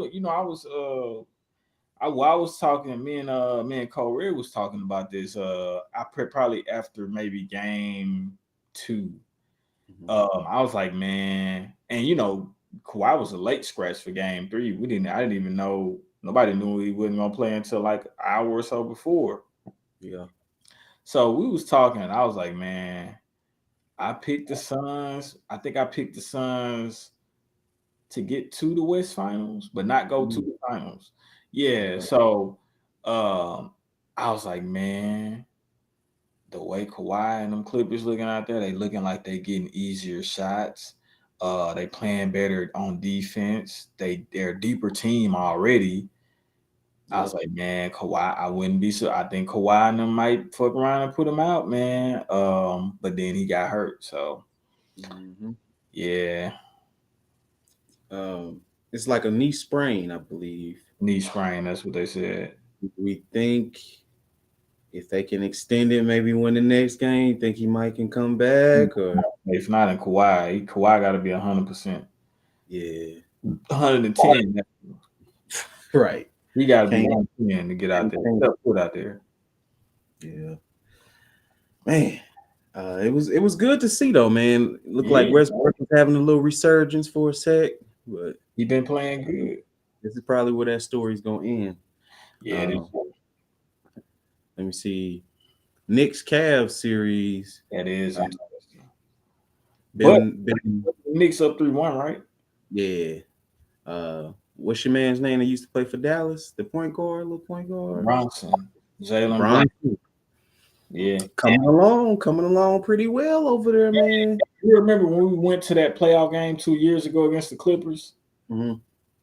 was talking. Me and Cole Red was talking about this. I probably after maybe game 2. I was like, man, and Kawhi was a late scratch for game 3. I didn't even know. Nobody knew he wasn't gonna play until like an hour or so before.
Yeah.
So we was talking, and I was like, man, I picked the Suns. I think I picked the Suns to get to the West Finals, but not go to the finals. Yeah. So I was like, man, the way Kawhi and them Clippers looking out there, they looking like they getting easier shots. They playing better on defense. They're a deeper team already. I was like, man, Kawhi, I wouldn't be so. I think Kawhi and them might fuck around and put him out, man. But then he got hurt, so yeah.
It's like a knee sprain, I believe.
Knee sprain, that's what they said.
We think if they can extend it, maybe win the next game, think he might can come back, or
if not in Kawhi got to be 100%.
Yeah,
110.
Right.
He got to be 110 to get out there. Put out there.
Yeah, man. It was good to see though, man. It looked like Westbrook was having a little resurgence for a sec, but
he been playing good.
This is probably where that story's gonna end.
Yeah.
Let me see. Knicks Cavs series.
That is interesting. Knicks up 3-1, right?
Yeah. What's your man's name that used to play for Dallas? The little point guard?
Bronson. Jalen
Bronson.
Yeah.
Coming along pretty well over there, man.
You remember when we went to that playoff game 2 years ago against the Clippers?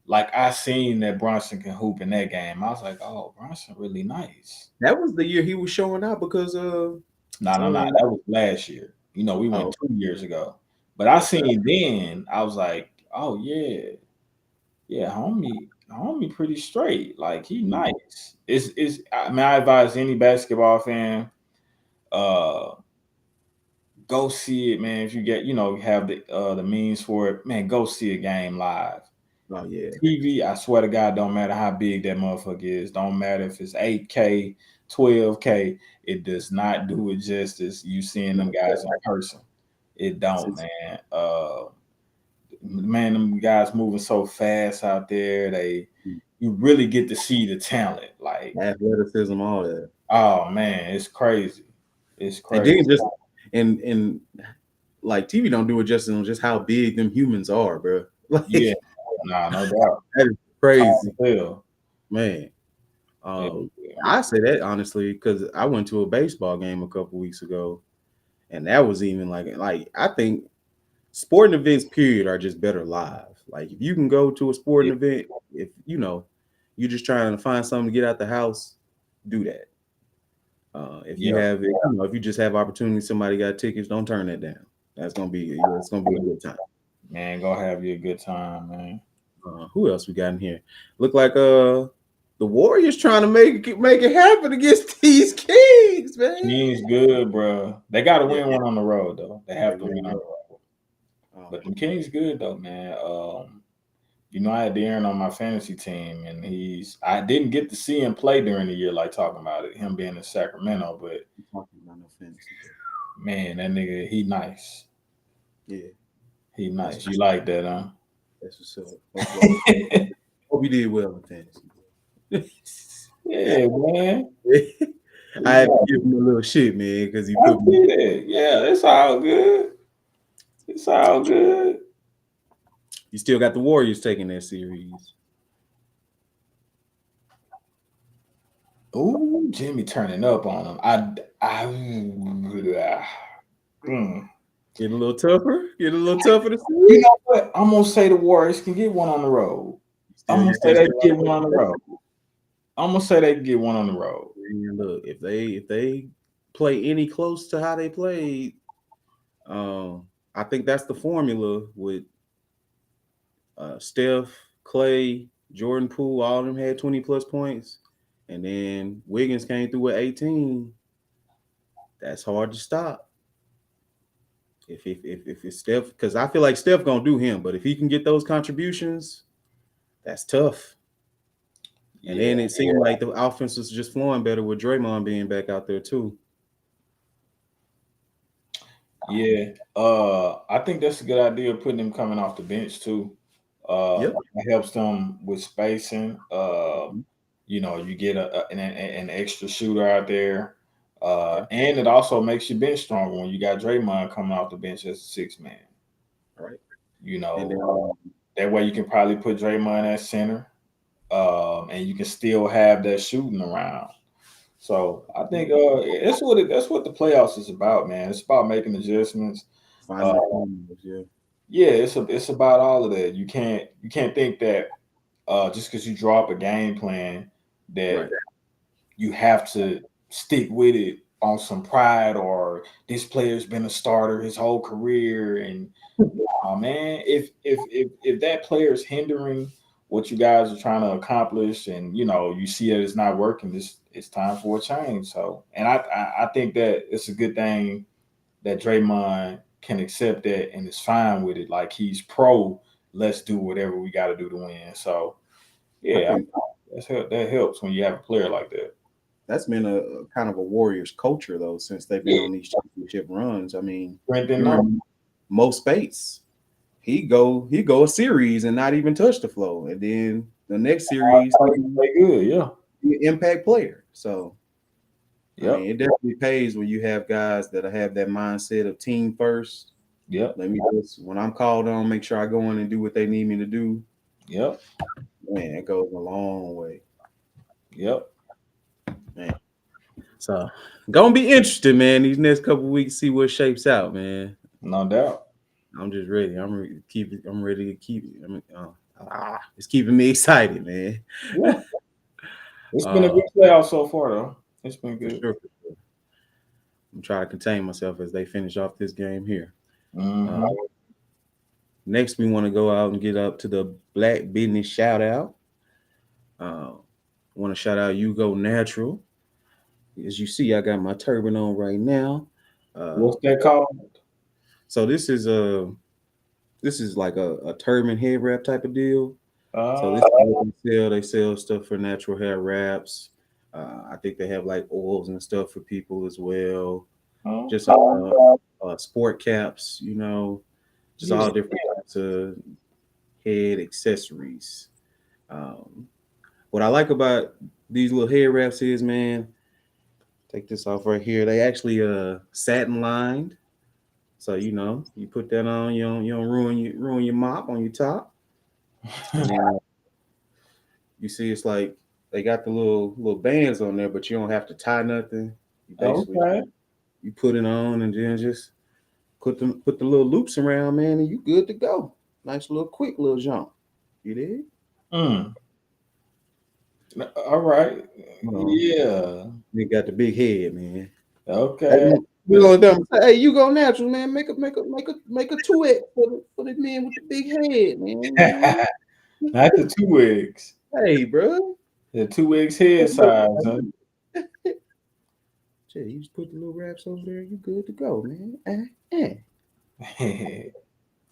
Like, I seen that Bronson can hoop in that game. I was like, oh, Bronson really nice.
That was the year he was showing out because of...
No. That was last year. We went 2 years ago. But I seen then, I was like, oh, yeah. Yeah, homie pretty straight. Like, he nice. I advise any basketball fan, go see it, man. If you get, have the means for it, man, go see a game live.
Oh yeah.
TV, I swear to God, don't matter how big that motherfucker is. Don't matter if it's 8K, 12K. It does not do it justice. You seeing them guys in person. It don't, man. Man, them guys moving so fast out there. You really get to see the talent, like
athleticism, all that.
Oh man, it's crazy. It's
And
crazy.
then just and like TV don't do it justice on just how big them humans are, bro. Like,
Yeah, nah, no doubt.
that is crazy,
Hell.
man. I say that honestly because I went to a baseball game a couple weeks ago, and that was even like I think sporting events period are just better live. Like if you can go to a sporting event, if you're just trying to find something to get out the house, do that. If you have, if you just have opportunity, somebody got tickets, don't turn that down. It's gonna be a good time.
Man, go have you a good time, man.
Who else we got in here? Look like the Warriors trying to make it happen against these Kings, man.
Kings good, bro. They got to win one on the road though. They have to win on the road. But the Kings good though, man. I had Darren on my fantasy team, and I didn't get to see him play during the year, like talking about it, him being in Sacramento, but man, that nigga, he nice.
Yeah.
He nice. You like that, huh?
That's what's up. Hope you did well in fantasy.
Yeah, man.
I had to give him a little shit, man, because he put me.
Yeah, it's all good. It's all good.
You still got the Warriors taking that series.
Ooh, Jimmy turning up on him.
Getting a little tougher. To see.
You know what? I'm gonna say the Warriors can get one on the road. I'm gonna say they can get one on the road.
Look, if they play any close to how they played, I think that's the formula with Steph, Clay, Jordan Poole. All of them had 20+ points, and then Wiggins came through with 18. That's hard to stop. If it's Steph, because I feel like Steph gonna do him, but if he can get those contributions, that's tough. And then it seemed like the offense was just flowing better with Draymond being back out there too.
Yeah, I think that's a good idea, putting him coming off the bench too. It helps them with spacing. You get an extra shooter out there. And it also makes your bench stronger when you got Draymond coming off the bench as a 6-man.
Right.
That way you can probably put Draymond at center, and you can still have that shooting around. So I think that's what the playoffs is about, man. It's about making adjustments. It's about all of that. You can't think that just because you draw up a game plan that you have to stick with it on some pride, or this player's been a starter his whole career. And man, if that player's hindering what you guys are trying to accomplish, and you see that it's not working, it's time for a change. So, and I think that it's a good thing that Draymond can accept that and is fine with it. Like, he's pro, let's do whatever we got to do to win. So that helps when you have a player like that.
That's been a kind of a Warriors culture though, since they've been on these championship runs. I mean, Mo Spates, he go a series and not even touch the flow, and then the next series
play good,
impact player. So I mean, it definitely pays when you have guys that have that mindset of team first. Let me just, when I'm called on, make sure I go in and do what they need me to do. Man, it goes a long way. Man. So gonna be interesting, man. These next couple of weeks, see what shapes out, man.
No doubt.
I'm just ready. I'm ready to keep it. It's keeping me excited, man.
It's been a good playoff so far, though. It's been good.
For sure. I'm trying to contain myself as they finish off this game here. Next, we want to go out and get up to the Black Business shout out. Want to shout out You Go Natural. As you see, I got my turban on right now.
What's that called?
So this is like a turban head wrap type of deal. So this is what they sell stuff for natural hair wraps. I think they have like oils and stuff for people as well. Just a sport caps, you know, just all different types of head accessories. Um, what I like about these little head wraps is, man, take this off right here. They actually satin lined, so you know you put that on, you don't ruin your mop on your top. And then you see, it's like they got the little bands on there, but you don't have to tie nothing. You basically
Okay.
you put it on and then just put the little loops around, man, and you good to go. Nice little quick little jump. You did?
Mm. All right. Yeah.
You got the big head, man. Hey,
Okay.
you go them. Hey, you go natural, man. Make a 2X for the men with the big head, man.
Not the 2X.
Hey, bro.
The 2X head size, huh?
Shit, you just put the little wraps over there. You good to go, man. You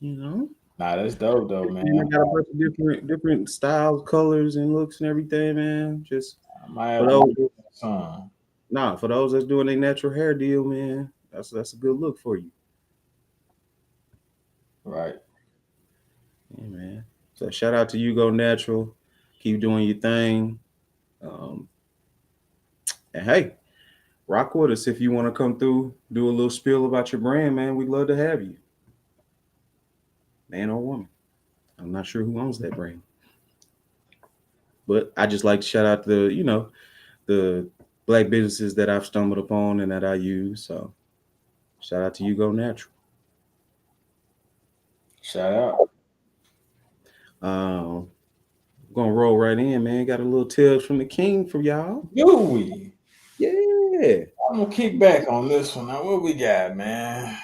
know.
Nah, that's dope though, man.
I got a bunch of different styles, colors, and looks and everything, man. Just for those that's doing a natural hair deal, man. That's a good look for you.
Right.
Yeah, man. So shout out to You Go Natural. Keep doing your thing. And hey, rock with us if you want to come through, do a little spiel about your brand, man. We'd love to have you. Man or woman. I'm not sure who owns that brand. But I just like to shout out the Black businesses that I've stumbled upon and that I use. So shout out to You Go Natural.
Shout out.
Gonna roll right in, man. Got a little tips from the king for y'all.
Do we?
Yeah.
I'm gonna kick back on this one. Now, what we got, man?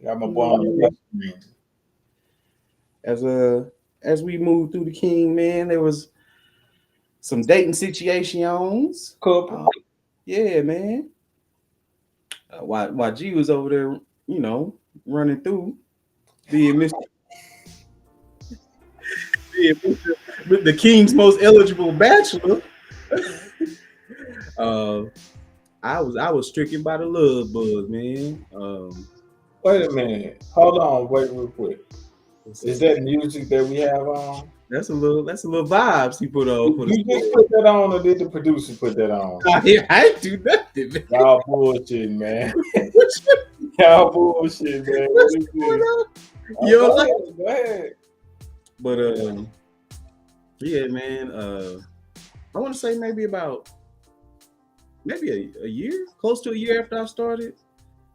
Got my boy on the screen.
As we move through the king, man, there was some dating situations.
Couple.
Yeah, man. While G was over there, you know, running through, being Mr. the king's most eligible bachelor. I was stricken by the love bug, man.
Wait a minute. Hold on. Wait real quick. Is that music that we have on?
That's a little vibes he put on.
Did you just put that on, or did the producer put that on?
I ain't do nothing, man.
Y'all bullshit, man. Y'all bullshit, man.
What's going on? Yo,
go ahead.
But yeah, man. I want to say maybe a year, close to a year after I started.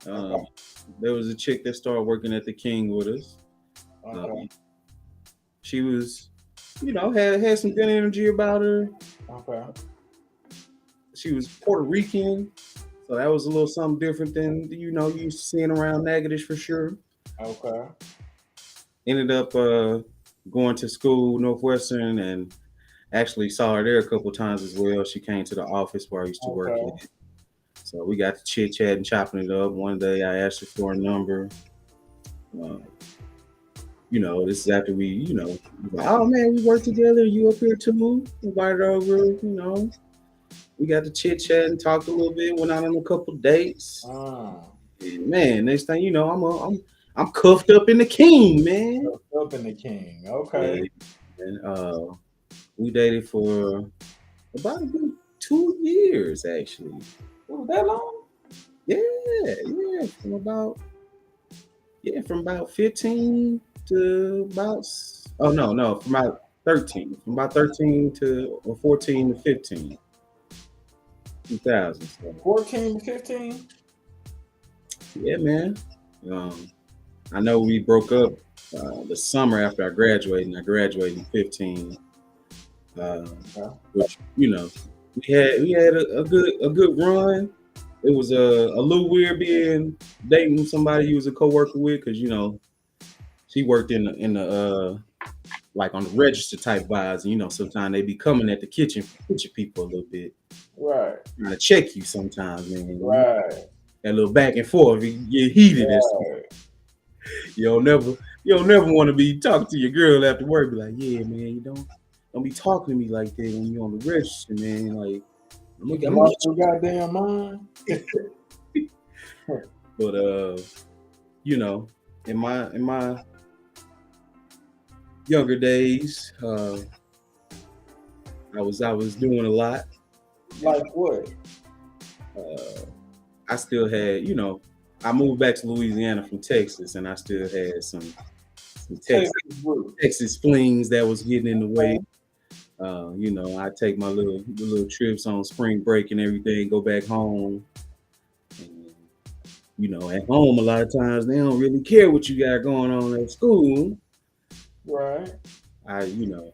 There was a chick that started working at the King with us. She was, you know, had some good energy about her.
Okay.
She was Puerto Rican, so that was a little something different than you used to seeing around Natchitoches for sure.
Okay.
Ended up going to school, Northwestern, and actually saw her there a couple times as well. She came to the office where I used to work at. So we got to chit-chat and chopping it up. One day I asked her for a number. This is after we, like, oh man, we work together. You up here too? Invited her over, We got to chit-chat and talk a little bit. Went out on a couple dates. And man, next thing you know, I'm cuffed up in the king, man.
Cuffed up in the king. Okay.
And we dated for about a good 2 years, actually.
Was that long?
Yeah. From about 15 to about from about 13. From about 13 to or 14 to 15. 2000. So.
14 to 15?
Yeah, man. I know we broke up the summer after I graduated, and I graduated in 15. Which we had a good run. It was a little weird dating somebody you was a coworker with, because she worked in the like on the register type vibes, and sometimes they be coming at the kitchen people a little bit,
right?
Trying to check you sometimes, man.
Right.
That little back and forth, you get heated.
Right.
You don't never want to be talking to your girl after work. Be like, yeah, man, you don't be talking to me like that when you're on the register, man. Like, I'm gonna get
your goddamn mind.
But you know, in my younger days, I was doing a lot.
Like what?
Uh, I still had, I moved back to Louisiana from Texas, and I still had some
Texas
Texas
Brew.
Texas flings that was getting in the way. I take my little trips on spring break and everything, go back home. And, at home a lot of times they don't really care what you got going on at school.
Right.
I, you know,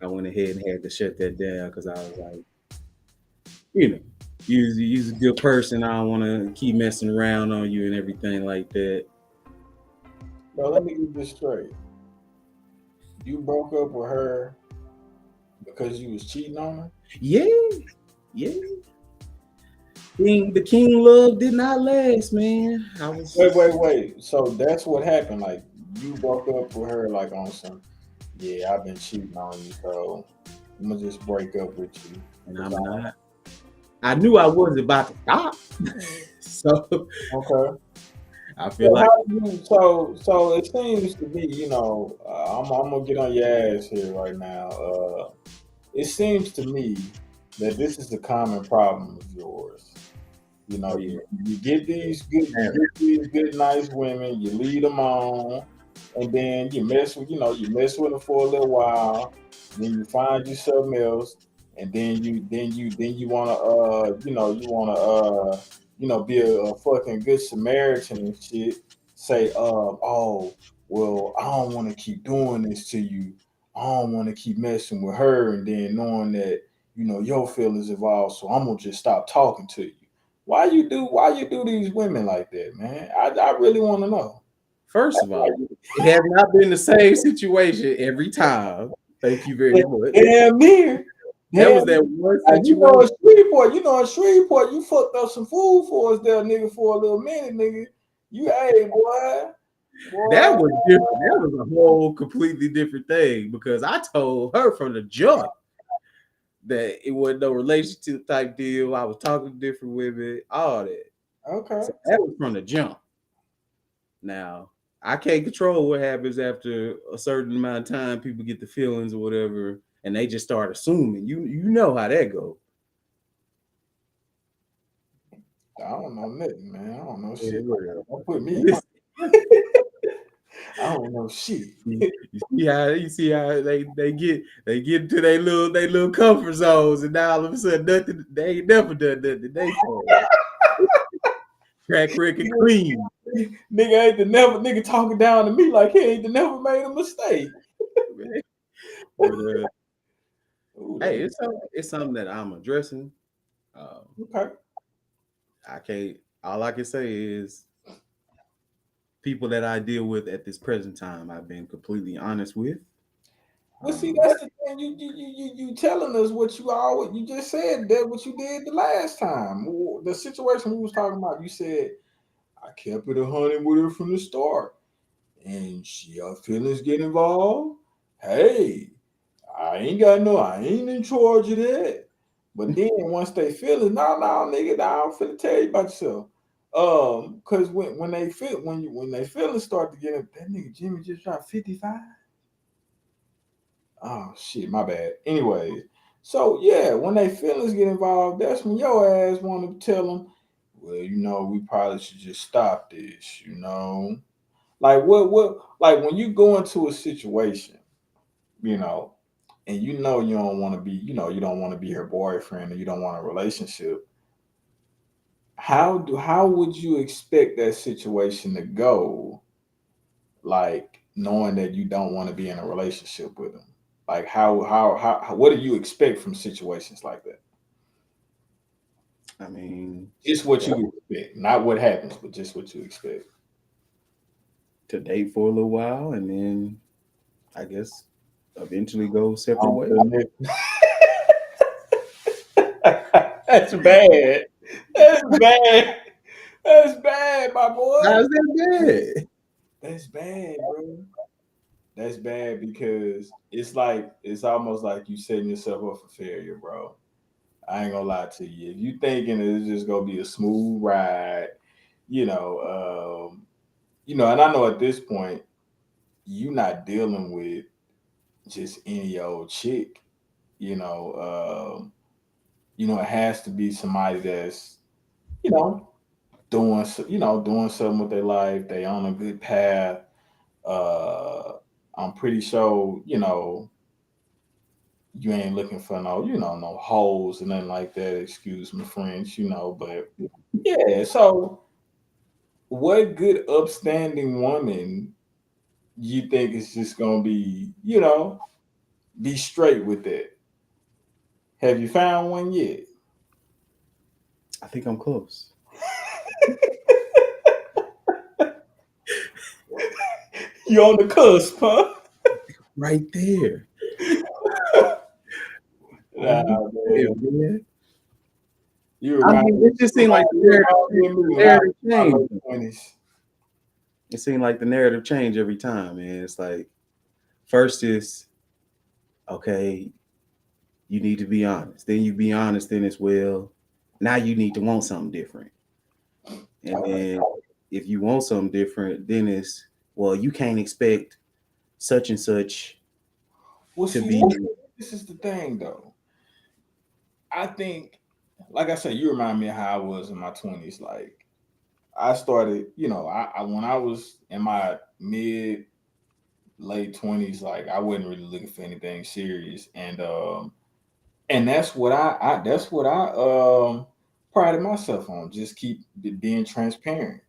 I went ahead and had to shut that down because I was like, you know, you's a good person. I don't want to keep messing around on you and everything like that.
Now let me get this straight. You broke up with her because you was cheating on her?
Yeah, yeah. The king love did not last, man. I was
Wait. So that's what happened. Like you broke up with her like on some, yeah, I've been cheating on you, so I'm gonna just break up with you.
and
'Cause
I'm not. I knew I wasn't about to stop. So
okay.
I
So
feel like
how do you? So it seems to be, I'm gonna get on your ass here right now. It seems to me that this is a common problem of yours.
oh yeah.
You get these good, nice women, you lead them on, and then you mess with them for a little while, then you find you something else, and then you wanna, be a fucking good Samaritan and shit. Say, oh, well, I don't want to keep doing this to you. I don't want to keep messing with her, and then knowing that your feelings involved, so I'm gonna just stop talking to you. Why you do these women like that, man? I really want to know.
First of all, it has not been the same situation every time. Thank you very much.
Damn near.
That was
Damn.
that one
And
situation.
In Shreveport, you fucked up some food for us there, nigga, for a little minute, nigga. You, hey,
That
boy.
was different. That was a whole completely different thing because I told her from the jump that it wasn't no relationship type deal. I was talking to different women, all that.
Okay.
So that was from the jump. Now, I can't control what happens after a certain amount of time. People get the feelings or whatever, and they just start assuming. You know how that goes.
I don't know nothing, man. I don't know
Yeah,
shit.
whatever.
Don't put me. I don't know shit.
You see how they get to their little comfort zones, and now all of a sudden nothing they ain't never done nothing. They track record clean.
Nigga ain't the never nigga talking down to me like he ain't the never made a mistake.
But
Ooh,
hey, it's something that I'm addressing. Um,
okay.
I can't. All I can say is people that I deal with at this present time, I've been completely honest with.
Well, see,
Um,
that's the thing. You telling us what you just said that what you did the last time. The situation we was talking about. You said I kept it 100 with her from the start, and her feelings get involved. Hey, I ain't in charge of that. But then once they feel it, no, nigga, nah, I'm finna tell you about yourself. Cause when they feel when they feelings start to get up, that nigga Jimmy just dropped 55. Oh shit, my bad. Anyways, so yeah, when they feelings get involved, that's when your ass want to tell them, well, we probably should just stop this. Like like when you go into a situation, you know, and you don't want to be, you don't want to be her boyfriend or you don't want a relationship. How would you expect that situation to go? Like knowing that you don't want to be in a relationship with them. Like what do you expect from situations like that?
I mean,
Just what you expect, not what happens, but just what you expect.
to date for a little while, and then I guess eventually go separate
Um,
ways.
That's bad. That's bad. That's bad, my boy.
How's that bad?
That's bad, bro. That's bad because it's almost like you setting yourself up for failure, bro. I ain't gonna lie to you. If you thinking it's just gonna be a smooth ride, you know, and I know at this point you not dealing with just any old chick. You know, it has to be somebody that's you know doing something with their life. They on a good path. Uh, I'm pretty sure you ain't looking for no holes and nothing like that. Excuse my French, but yeah. So, what good upstanding woman you think is just gonna be straight with that? Have you found one yet?
I think I'm close.
You on the cusp, huh?
Right there.
Nah,
Yeah,
man.
man.
You
I
remind
mean,
me.
it just
You
seemed like
remind, you remind me of me
the
when I was
narrative
in my
changed.
late 20s.
It seemed like the narrative changed every time, man. It's like first is okay, you need to be honest. Then you be honest, then it's well, now you need to want something different. And then if you want something different, then it's well, you can't expect such and such
Well,
to
see,
be
this is the thing, though. I think, like I said, you remind me of how I was in my 20s. Like, I started, when I was in my mid late 20s, like I wasn't really looking for anything serious, and that's what I prided myself on. Just keep being transparent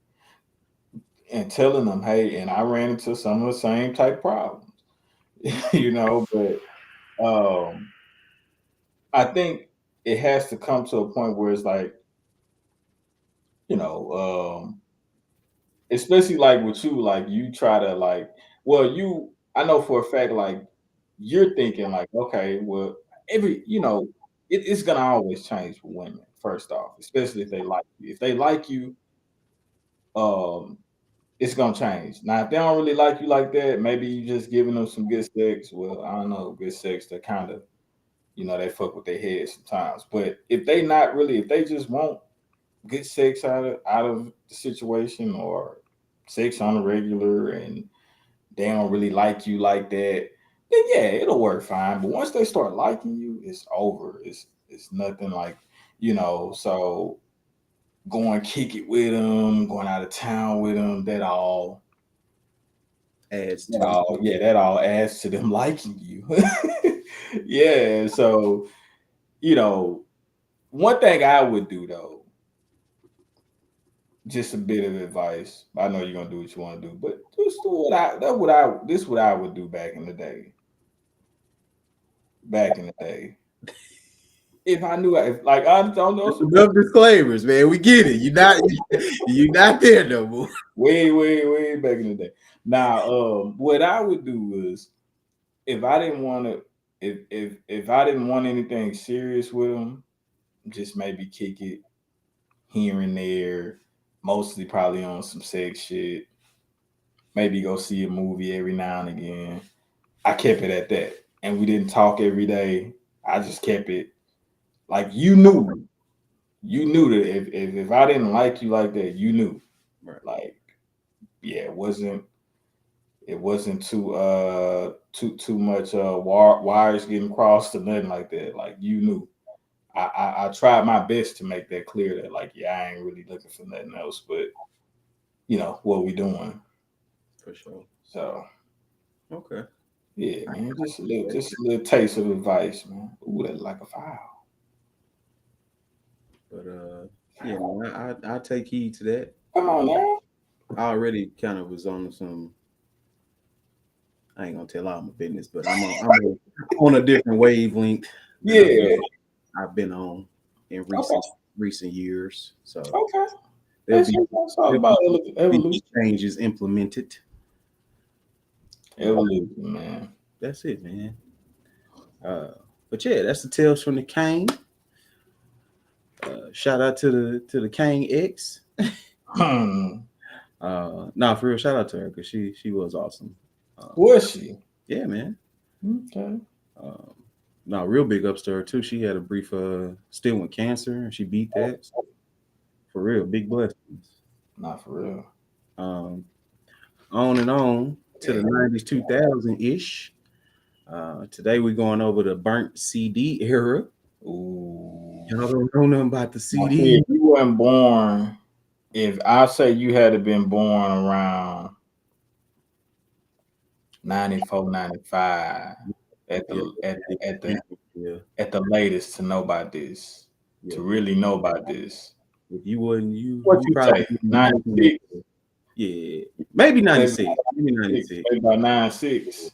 and telling them, hey, and I ran into some of the same type problems, but I think it has to come to a point where it's like, you know, especially like with you, like you try to I know for a fact, like you're thinking like, okay, well, it's gonna always change for women, first off, especially if they like you. If they like you, um, it's gonna change. Now, if they don't really like you like that, maybe you just giving them some good sex. Well, I don't know, good sex that kind of, they fuck with their head sometimes. But if they not really, if they just want good sex out of the situation or sex on the regular and they don't really like you like that, then yeah, it'll work fine. But once they start liking you, it's over. It's nothing like, so going kick it with them, going out of town with them,
adds to
that all adds to them liking you. Yeah. So, you know, one thing I would do though, just a bit of advice. I know you're gonna do what you want to do, but just do what I would do back in the day. Back in the day, if I knew, if like I don't know,
enough disclaimers, man. We get it. You're not there no more.
way back in the day. Now, what I would do was if I didn't want to, if I didn't want anything serious with them, just maybe kick it here and there, mostly probably on some sex shit. Maybe go see a movie every now and again. I kept it at that. And we didn't talk every day. I just kept it like you knew that if I didn't like you like that, you knew.
Right.
Like, yeah, it wasn't too much wires getting crossed or nothing like that. Like you knew. I tried my best to make that clear that like, yeah, I ain't really looking for nothing else, but what we doing.
For sure.
So
Okay.
yeah, man, just a little taste of advice, man. Ooh, that's like a foul.
But yeah, man, I take heed to that.
Come on now.
I already kind of was on some. I ain't gonna tell all my business, but I'm on a different wavelength than I
Yeah.
feel I've been on in
Okay.
recent years. So
Okay.
there'll
Let's
be
talk
there'll
about
be
evolution.
changes implemented.
Evolution, man.
That's it, man. Uh, but yeah, that's the tales from the Kane. Shout out to the Kane X.
Hmm.
Nah, for real, shout out to her because she was awesome.
Was she?
Yeah, man.
Okay.
Um, no, real big ups to her too. She had a brief still with cancer and she beat that. For real, big blessings.
Not for real.
Um, on and on to the 90s, 2000 ish. Today we're going over the burnt CD era.
Ooh.
Y'all don't know nothing about the
Now,
CD.
if you weren't born, if I say you had to been born around 94, 95 at the latest to know about this, to really know about this.
If you wouldn't, you
probably
say
96.
Yeah, maybe 96. Maybe 96.
Maybe about 96.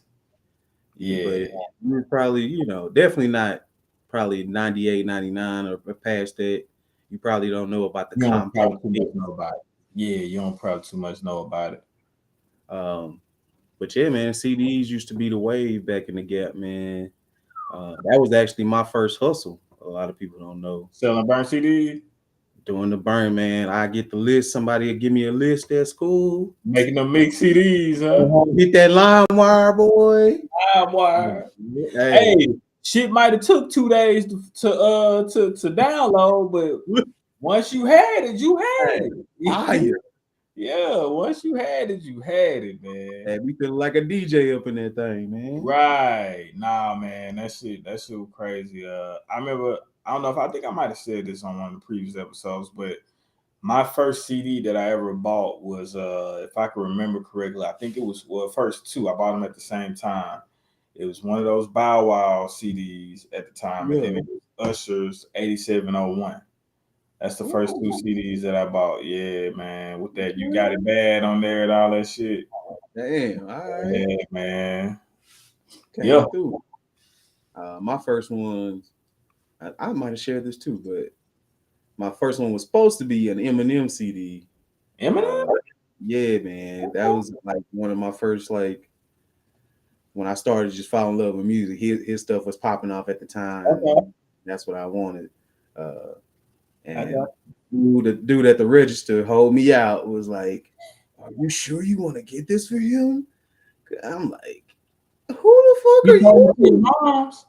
Yeah,
but you probably, definitely not probably 98, 99 or past that. You probably don't know about the compact.
Know about it. Yeah, you don't probably too much know about it.
But yeah, man, CDs used to be the wave back in the Gap, man. That was actually my first hustle. A lot of people don't know.
Selling burn CDs?
Doing the burn, man. I get the list. Somebody will give me a list at school.
Making them mix CDs, huh?
Get that LimeWire, boy.
LimeWire. Hey, shit might have took 2 days to download, but once you had it, you had it. Yeah, once you had it, you had it, man.
Hey, we feel like a DJ up in that thing, man.
Right. Nah, man, that shit was crazy. I remember, I think I might have said this on one of the previous episodes, but my first CD that I ever bought was, if I can remember correctly, I think it was, first two. I bought them at the same time. It was one of those Bow Wow CDs at the time, and then it was Usher's 8701. That's the first two CDs that I bought. Yeah, man. With that, You Got It Bad on there and all that shit.
Damn. All right.
Yeah, man.
Yeah. My first ones, I might have shared this too, but my first one was supposed to be an Eminem CD.
Eminem?
Yeah, man. That was like one of my first, like, when I started just falling in love with music. His stuff was popping off at the time.
Okay.
That's what I wanted. And the dude at the register hold me out was like, "Are you sure you want to get this for him?" I'm like, "Who the fuck are you?"
Moms?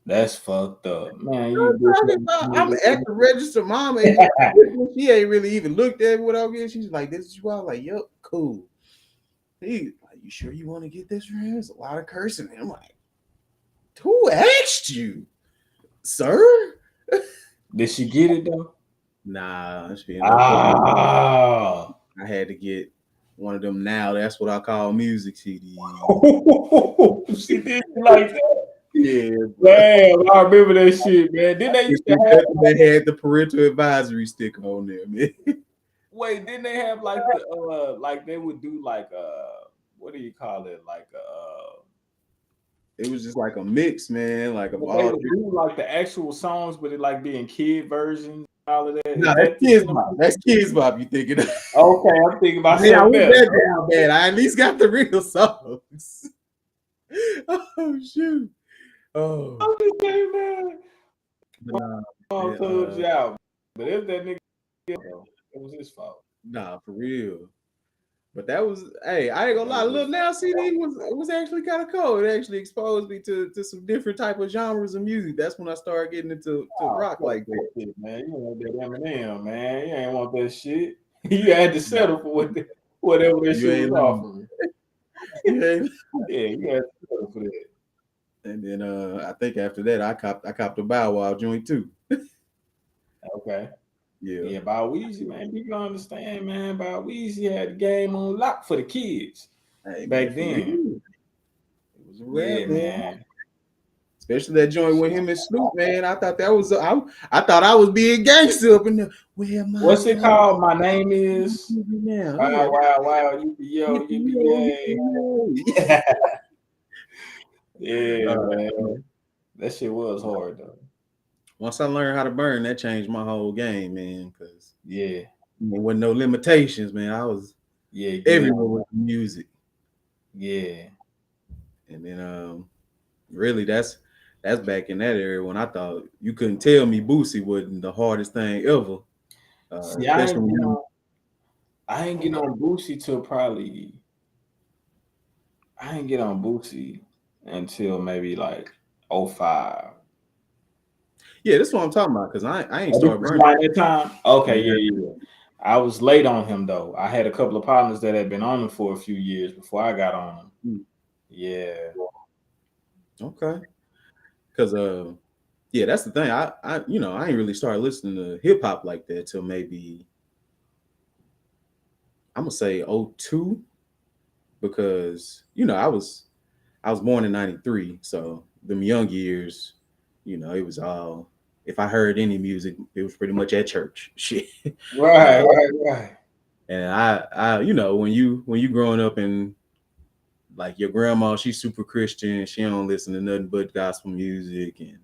That's fucked up, man.
I'm at the register, mom. She ain't really even looked at what I'm getting. She's like, "This is you." I'm like, "Yep, cool." He like, "You sure you want to get this for him?" There's a lot of cursing. I'm like, "Who asked you, sir?"
Did she get it though?
Nah,
I
had to get one of them now. That's what I call music CDs.
She did like that.
Yeah,
man. I remember that shit, man. Didn't they used to have
they had the parental advisory sticker on there, man?
Wait, didn't they have like the like they would do like what do you call it? Like
it was just like a mix, man. Like of
they
all
would do like the actual songs, but it like being kid versions, all of that.
No, that's Kids Bop. That's Kids Bop. You thinking?
Okay, I'm thinking about
yeah, I
something
went
else.
that down bad. I at least got the real songs. Oh shoot! Oh,
man. Out. But if that nigga, it was his fault.
Nah, for real. But that was, hey, I ain't gonna lie. Lil Now CD was actually kind of cool. It actually exposed me to some different type of genres of music. That's when I started getting into rock like that.
Shit, man, you want that Eminem, man? You ain't want that shit. You had to settle for whatever that shit was offering. Yeah, you had to settle for that.
And then I think after that, I copped a Bow Wow joint too.
Okay.
Yeah,
Bow Weezy, man. You can understand, man. Bow Weezy had the game on lock for the kids back then.
It was a rap, man. Especially that joint with him and Snoop, man. I thought that was I thought I was being gangster up in there.
What's it called? My name is Wow, yo, yeah, man. That shit was hard though.
Once I learned how to burn, that changed my whole game, man. Because
there
wasn't no limitations, man. I was everywhere with the music.
Yeah.
And then really that's back in that area when I thought you couldn't tell me Boosie wasn't the hardest thing ever.
See, I ain't get on Boosie till probably I didn't get on Boosie until maybe like 05.
Yeah, that's what I'm talking about because I ain't started burning
that time. Okay, yeah. I was late on him though. I had a couple of partners that had been on him for a few years before I got on him. Yeah.
Okay. Because yeah, that's the thing. I I ain't really started listening to hip hop like that till maybe I'm gonna say '02, because I was born in '93, so them young years, it was all, if I heard any music, it was pretty much at church. Shit.
Right, right.
And when you growing up and like your grandma, she's super Christian, she don't listen to nothing but gospel music, and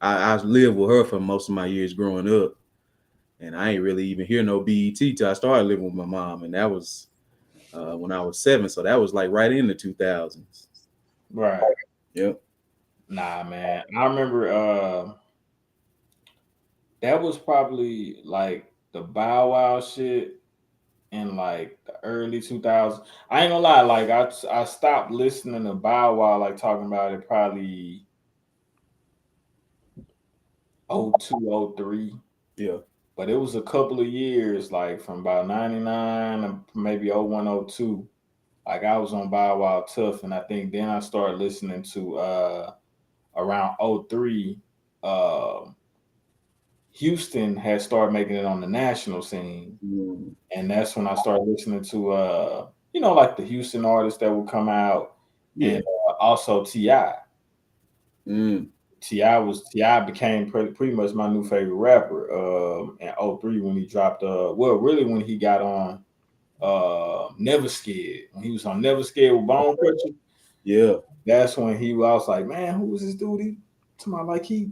I lived with her for most of my years growing up, and I ain't really even hear no BET till I started living with my mom, and that was when I was 7, so that was like right in the 2000s.
Right.
Yep.
Nah, man. I remember that was probably like the Bow Wow shit in like the early 2000s. I ain't gonna lie, like I stopped listening to Bow Wow, like talking about it probably 02, 03.
Yeah.
But it was a couple of years, like from about 99 to maybe 01, 02. Like I was on Bow Wow Tough, and I think then I started listening to around 03. Houston had started making it on the national scene. And that's when I started listening to like the Houston artists that would come out, and also T.I. T.I. became pretty much my new favorite rapper in 03 when he dropped really when he got on Never Scared. When he was on Never Scared with Bone Crusher.
Yeah.
That's when I was like, man, who was this dude? To my like he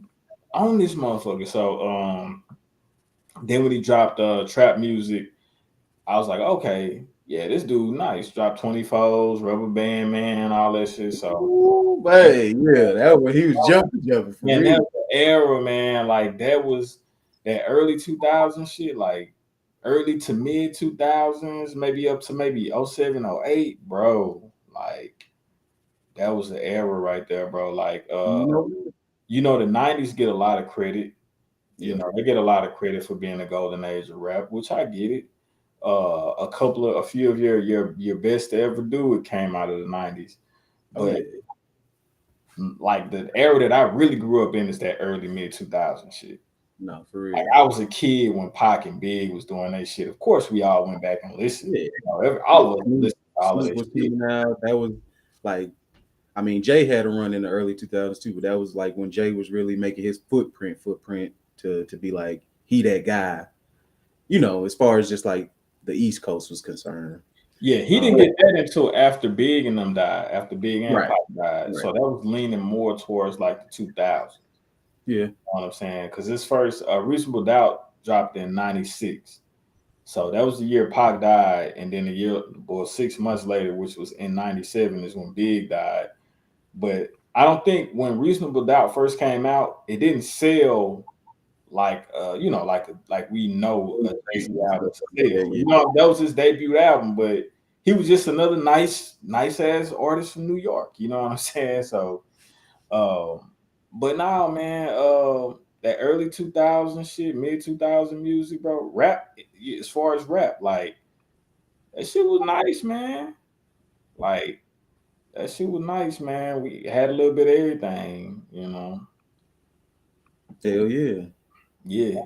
owned this motherfucker. So then when he dropped trap music, I was like, okay, yeah, this dude nice. Dropped 24s, Rubber Band Man, all that shit. So,
ooh, hey, yeah, that was, he was jumping for
man,
real.
that was the era, man. Like that was that early 2000 shit, like early to mid 2000s, maybe up to maybe 07, 08, bro. Like that was the era right there, bro. Like the 90s get a lot of credit. They get a lot of credit for being the golden age of rap, which I get it. A few of your best to ever do it came out of the 90s. But like the era that I really grew up in is that early mid 2000 shit.
No, for real.
Like I was a kid when Pac and Big was doing that shit. Of course, we all went back and listened.
Yeah.
All of us listened to all of
Snoop
that
was
shit.
coming out. That was like, I mean, Jay had a run in the early 2000s too, but that was like when Jay was really making his footprint to be like he that guy, as far as just like the East Coast was concerned.
Yeah, he didn't get that until after Big and them died, after Big and Pac died.
Right.
So that was leaning more towards like the 2000s.
Yeah.
You know what I'm saying? Because his first Reasonable Doubt dropped in 96. So that was the year Pac died. And then 6 months later, which was in 97, is when Big died. But I don't think when Reasonable Doubt first came out, it didn't sell like like we know a Jay-Z album today. That was his debut album, but he was just another nice ass artist from New York. You know what I'm saying? So but now, man, that early 2000 shit, mid 2000 music, bro, rap, as far as rap, like that shit was nice, man. Like that shit was nice, man. We had a little bit of everything,
Hell yeah.
Yeah.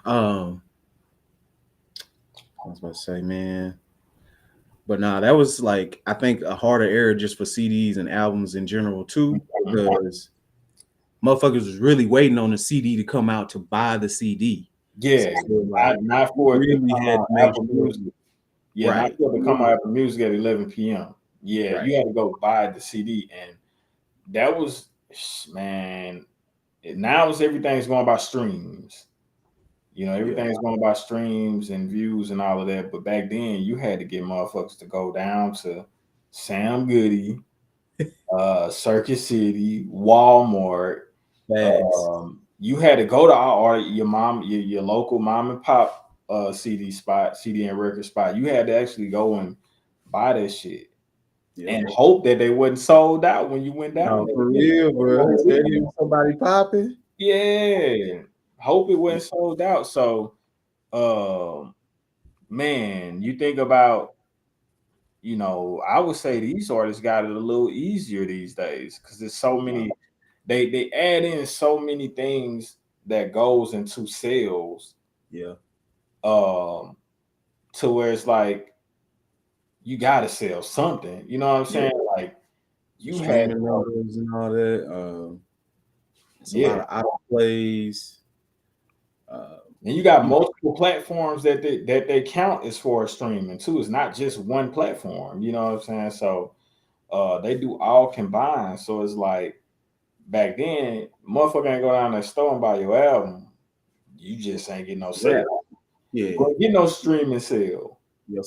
I was about to say, man. But nah, that was like, I think a harder era just for CDs and albums in general too, because motherfuckers was really waiting on the CD to come out to buy the CD.
Yeah,
so like,
not for it
really
to come
had
on
to make
Apple
sure.
Music. Yeah,
Right.
not for it to come on Apple Music at 11 p.m. Yeah,
Right.
you had to go buy the CD, and that was, man. Now it's everything's going by streams. Everything's going by streams and views and all of that. But back then, you had to get motherfuckers to go down to Sam Goody, Circuit City, Walmart. You had to go to your local mom and pop CD and record spot. You had to actually go and buy that shit and hope that they wasn't sold out when you went down.
For real, bro. Somebody popping.
Yeah, hope it wasn't sold out. So Man, you think about, I would say these artists got it a little easier these days because there's so many. They add in so many things that goes into sales.
Yeah.
To where it's like you gotta sell something. You know what I'm saying? Like you had,
streaming numbers and all that. It's a
yeah.
lot of auto plays.
And you got multiple platforms that they count as far as streaming too. It's not just one platform. You know what I'm saying? So they do all combined. So it's like back then, motherfucker ain't go down that store and buy your album. You just ain't getting no sale.
Yeah.
You ain't get no streaming sale.
Your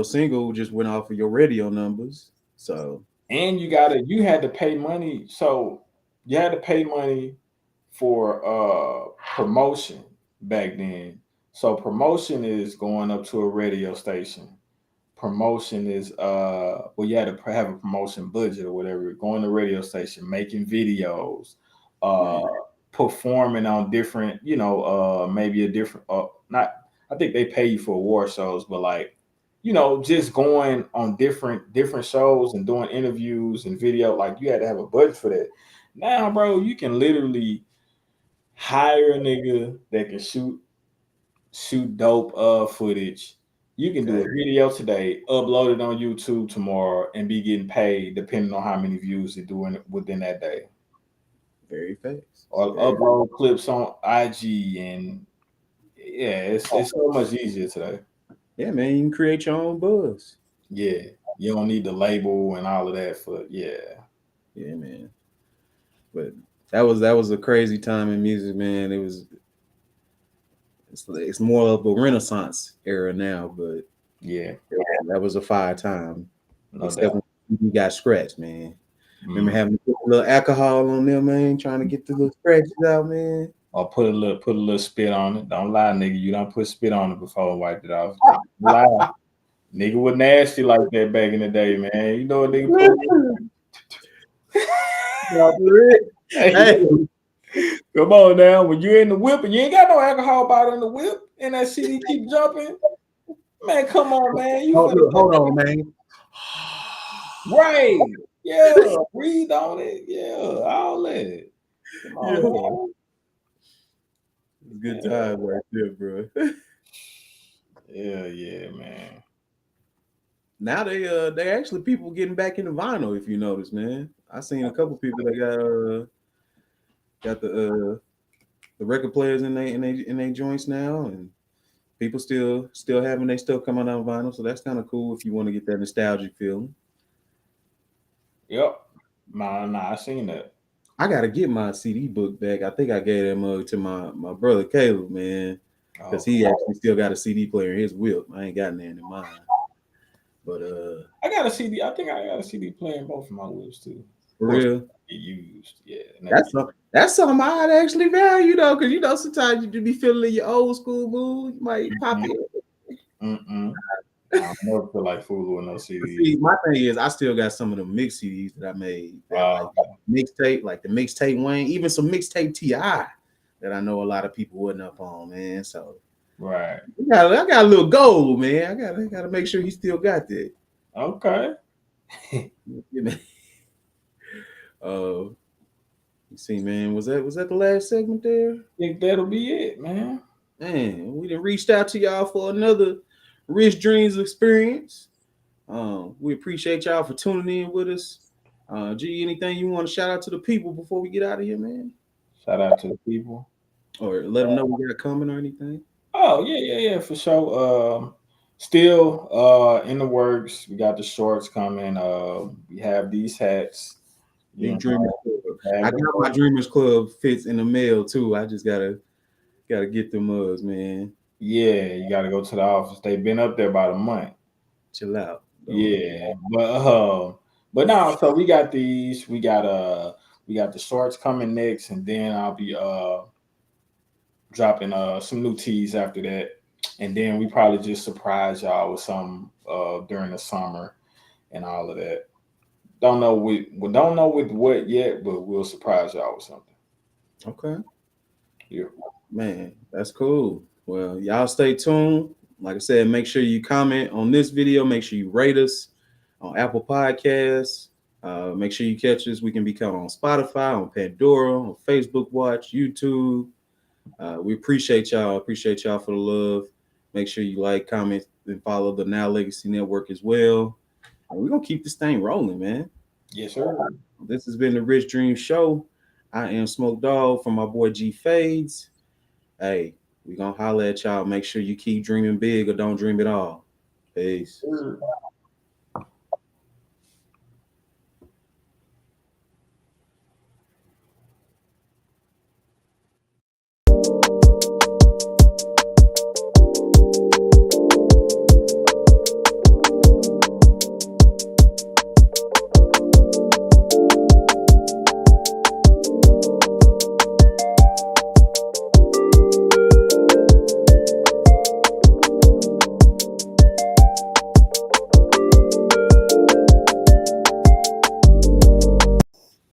single just went off of your radio numbers. So
And you had to pay money. So you had to pay money for promotion back then. So promotion is going up to a radio station. Promotion is you had to have a promotion budget or whatever, going to radio station, making videos, performing on different, maybe a different not I think they pay you for award shows, but like, just going on different shows and doing interviews and video, like you had to have a budget for that. Now, bro, you can literally hire a nigga that can shoot dope footage. You can do a video today, upload it on YouTube tomorrow, and be getting paid depending on how many views you're doing within that day.
Very fast.
Or upload clips on IG, and it's so much easier today.
Yeah, man, you can create your own buzz.
Yeah, you don't need the label and all of that
Yeah, man. But that was a crazy time in music, man. It's more of a Renaissance era now, but
yeah,
that was a fire time.
No
Except
doubt.
when you got scratched, man. Remember having to put a little alcohol on there, man, trying to get the little scratches out, man.
Or put a little spit on it. Don't lie, nigga. You don't put spit on it before and wiped it off. Lie. Nigga was nasty like that back in the day, man. You know what nigga put? Hey, come on now. When you're in the whip and you ain't got no alcohol bottle in the whip and that CD keep jumping, man, come on, man.
Hold on, man.
Right. Yeah. Breathe on it. Yeah. All that. Come on,
Good time right there, bro.
Yeah, man.
Now they actually people getting back into vinyl, if you notice, man. I seen a couple people that got the record players in they joints now, and people still having their stuff coming out on vinyl, so that's kind of cool if you want to get that nostalgic feeling.
Yep. Nah, I seen that.
I gotta get my CD book back. I think I gave that mug to my brother Caleb, man, because he actually still got a CD player in his whip. I ain't got nothing in mine. But
I got a CD. I think I got a CD player in both of my whips too.
For real?
Used, yeah.
That's something I'd actually value though, because sometimes you just be feeling your old school mood. You might pop it.
I never feel like fooling with no CDs.
See, my thing is, I still got some of the mix CDs that I made. Mixtape, like the mixtape Wayne, even some mixtape T.I. that I know a lot of people wasn't up on, man. So
right,
I got a little goal, man. I gotta make sure he still got that.
Okay.
You see, man, was that the last segment there?
I think that'll be it, man.
Man, we done reached out to y'all for another Rich Dreamzz experience. We appreciate y'all for tuning in with us. G, anything you want to shout out to the people before we get out of here, man?
Shout out to the people.
Or let them know we got coming or anything?
Oh, yeah, for sure. Still in the works. We got the shorts coming. We have these hats.
Big Dreamers Club. I got my Dreamers Club fits in the mail too. I just gotta get them mugs, man.
Yeah, you gotta go to the office. They've been up there about a month.
Chill out.
Yeah, but no. So we got these. We got the shorts coming next, and then I'll be dropping some new tees after that, and then we probably just surprise y'all with some during the summer and all of that. Don't know with what yet, but we'll surprise y'all with something.
Okay.
Yeah.
Man, that's cool. Well, y'all stay tuned. Like I said, make sure you comment on this video. Make sure you rate us on Apple Podcasts. Make sure you catch us. We can be caught on Spotify, on Pandora, on Facebook Watch, YouTube. We appreciate y'all. Appreciate y'all for the love. Make sure you like, comment, and follow the Now Legacy Network as well. We're going to keep this thing rolling, man.
Yes, sir.
This has been the Rich Dream Show. I am Smok3og from my boy G Fades. Hey, we going to holler at y'all. Make sure you keep dreaming big or don't dream at all. Peace.
Sure.